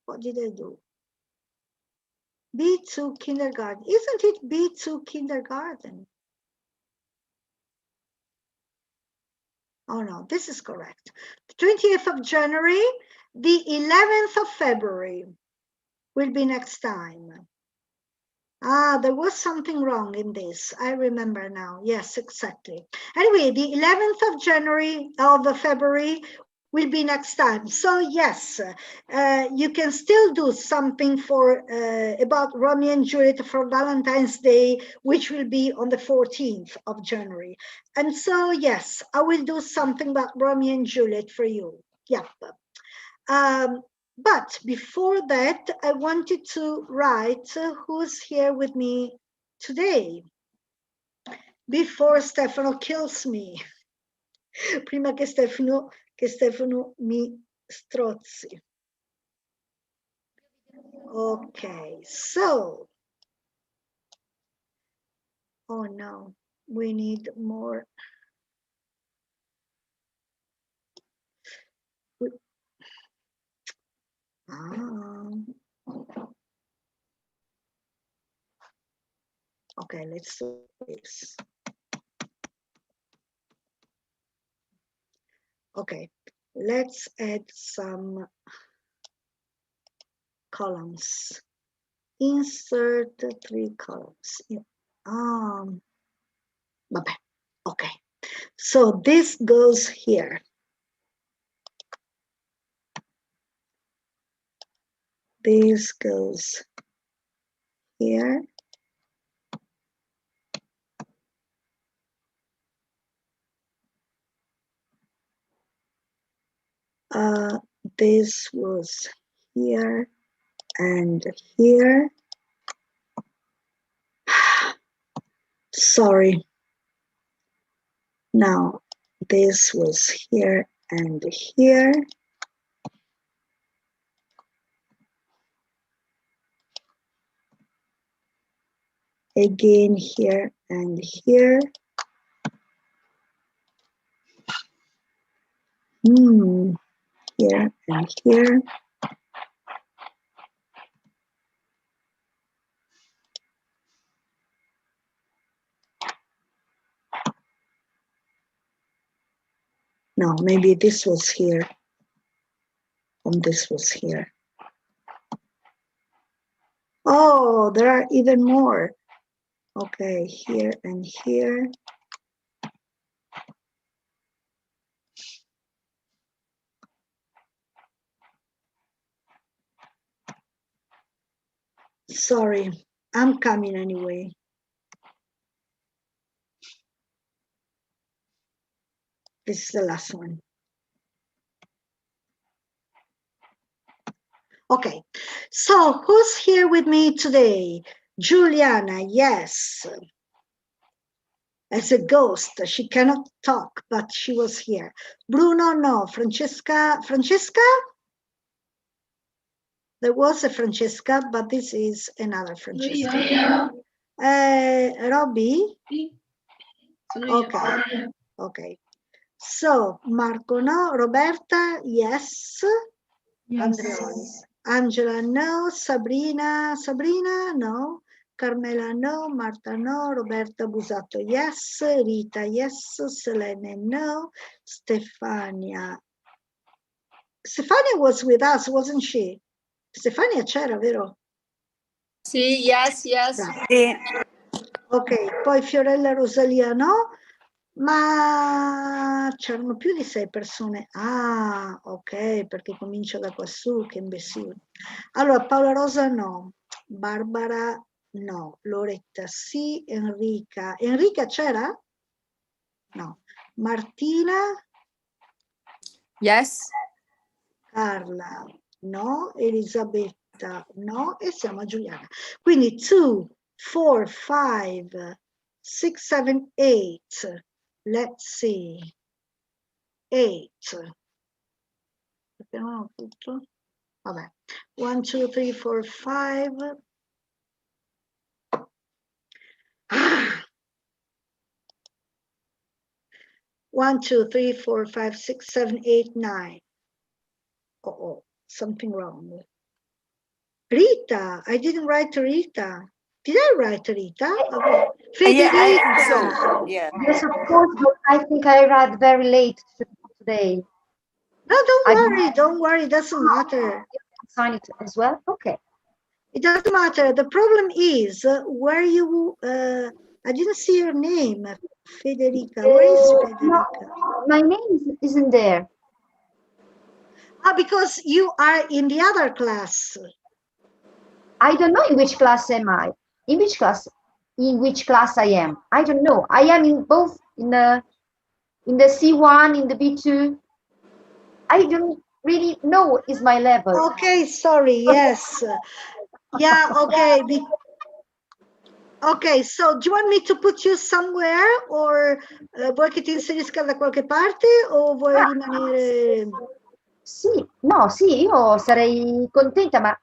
What did I do? B2 kindergarten. Isn't it B2 kindergarten? Oh no, this is correct. The 20th of January, the 11th of February will be next time. Ah, there was something wrong in this. I remember now. Yes, exactly. Anyway, the 11th of January of February will be next time. So yes, you can still do something for about Romeo and Juliet for Valentine's Day, which will be on the 14th of January. And so yes, I will do something about Romeo and Juliet for you. Yep. But before that, I wanted to write who's here with me today. Before Stefano kills me. Prima che Stefano mi strozzi. Okay, so. Oh no, we need more. Okay, let's do this. Okay, let's add some columns. Insert 3 columns. Okay, so this goes here. This goes here. This was here and here. Sorry. Now, this was here and here. Again here and here. Here and here. No, maybe this was here and this was here. Oh, there are even more. Okay, here and here. Sorry, I'm coming anyway. This is the last one. Okay, so who's here with me today? Juliana, yes. As a ghost, she cannot talk, but she was here. Bruno, no. Francesca? There was a Francesca, but this is another Francesca. Robbie? Okay, okay. So, Marco, no. Roberta, yes. Andreoli. Angela, no. Sabrina, no. Carmela, no. Marta, no. Roberta Busato, yes. Rita, yes. Selene, no. Stefania. Stefania was with us, wasn't she? Stefania c'era, vero? Sì, yes. Sì. Ok, poi Fiorella Rosalia, no. Ma c'erano più di 6 persone. Ah, ok, perché comincio da quassù, che imbecille. Allora, Paola Rosa no, Barbara no, Loretta sì, Enrica. Enrica c'era? No. Martina? Yes. Carla no, Elisabetta no, e siamo a Giuliana. Quindi 2, 4, 5, 6, 7, 8. Let's see. 8. Perché non ho tutto? Vabbè. 1, 2, 3, 4, 5. 1, 2, 3, 4, 5, 6, 7, 8, 9. Oh, something wrong. Rita, I didn't write Rita. Did I write Rita? Okay. Yeah, I think Federica. so. Yeah. Yes, of course, but I think I arrived very late today. No, don't worry, doesn't matter. Sign it as well? Okay. It doesn't matter. The problem is where you, I didn't see your name, Federica. Where is Federica? No, my name isn't there. Ah, because you are in the other class. I don't know in which class am I. In which class I am. I don't know. I am in both in the C1, in the B2. I don't really know is my level. Okay, sorry. Yes. Yeah, okay. Ok, so do you want me to put you somewhere or vuoi che ti inserisca da qualche parte o vuoi rimanere? Sì, no, sì, io sarei contenta, ma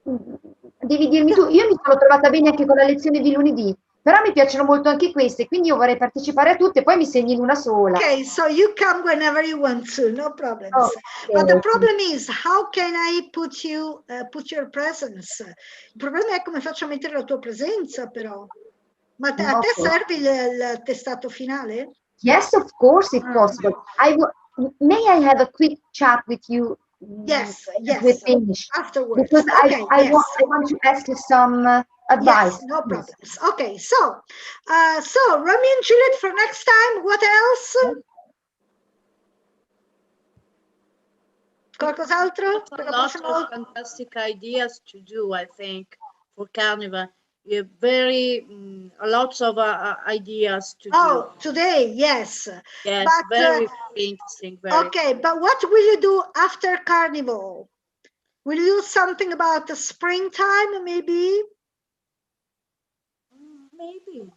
devi dirmi tu, io mi sono trovata bene anche con la lezione di lunedì, però mi piacciono molto anche queste, quindi io vorrei partecipare a tutte, poi mi segni in una sola. Ok, so you come whenever you want to, no problems. Okay. But the problem is, how can I put you, put your presence? Il problema è come faccio a mettere la tua presenza, però. Ma a te serve il testato finale? Yes, of course, if possible. May I have a quick chat with you? Yes, yes. We finish. Afterwards. Because Okay, I yes. want to ask you some advice. Yes, no problems. Okay, so Romeo and Juliet for next time. What else? Qualcos'altro? A lot of fantastic ideas to do, I think, for Carnival. You have a lot of ideas to do. Oh, today, yes. Yes, but, very interesting. Okay, but what will you do after Carnival? Will you do something about the springtime, maybe? Maybe.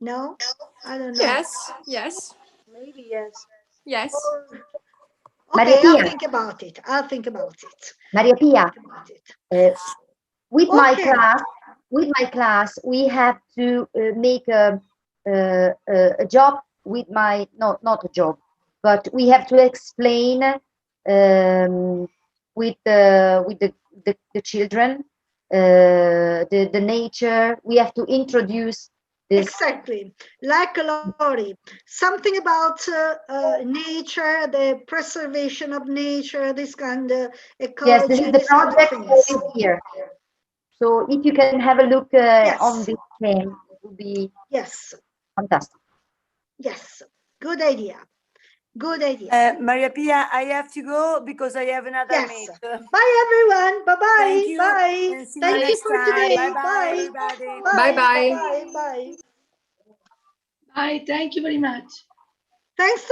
No? I don't know. Yes. Maybe, yes. Yes. Okay, Maria I'll Pia. think about it. I'll think about it. Maria Pia, with Okay. my class, we have to make a job with not a job, but we have to explain with the children the nature. We have to introduce this. Exactly, like Lori, something about nature, the preservation of nature, this kind of ecology. Yes, this is the project here. So if you can have a look on this game, it would be fantastic. Yes, good idea. Good idea. Maria Pia, I have to go because I have another meet. Bye, everyone. Bye-bye. Thank you. Bye. And see Thank you next for time. today. Bye-bye, everybody. Bye. Bye. Bye. Thank you very much. Thanks.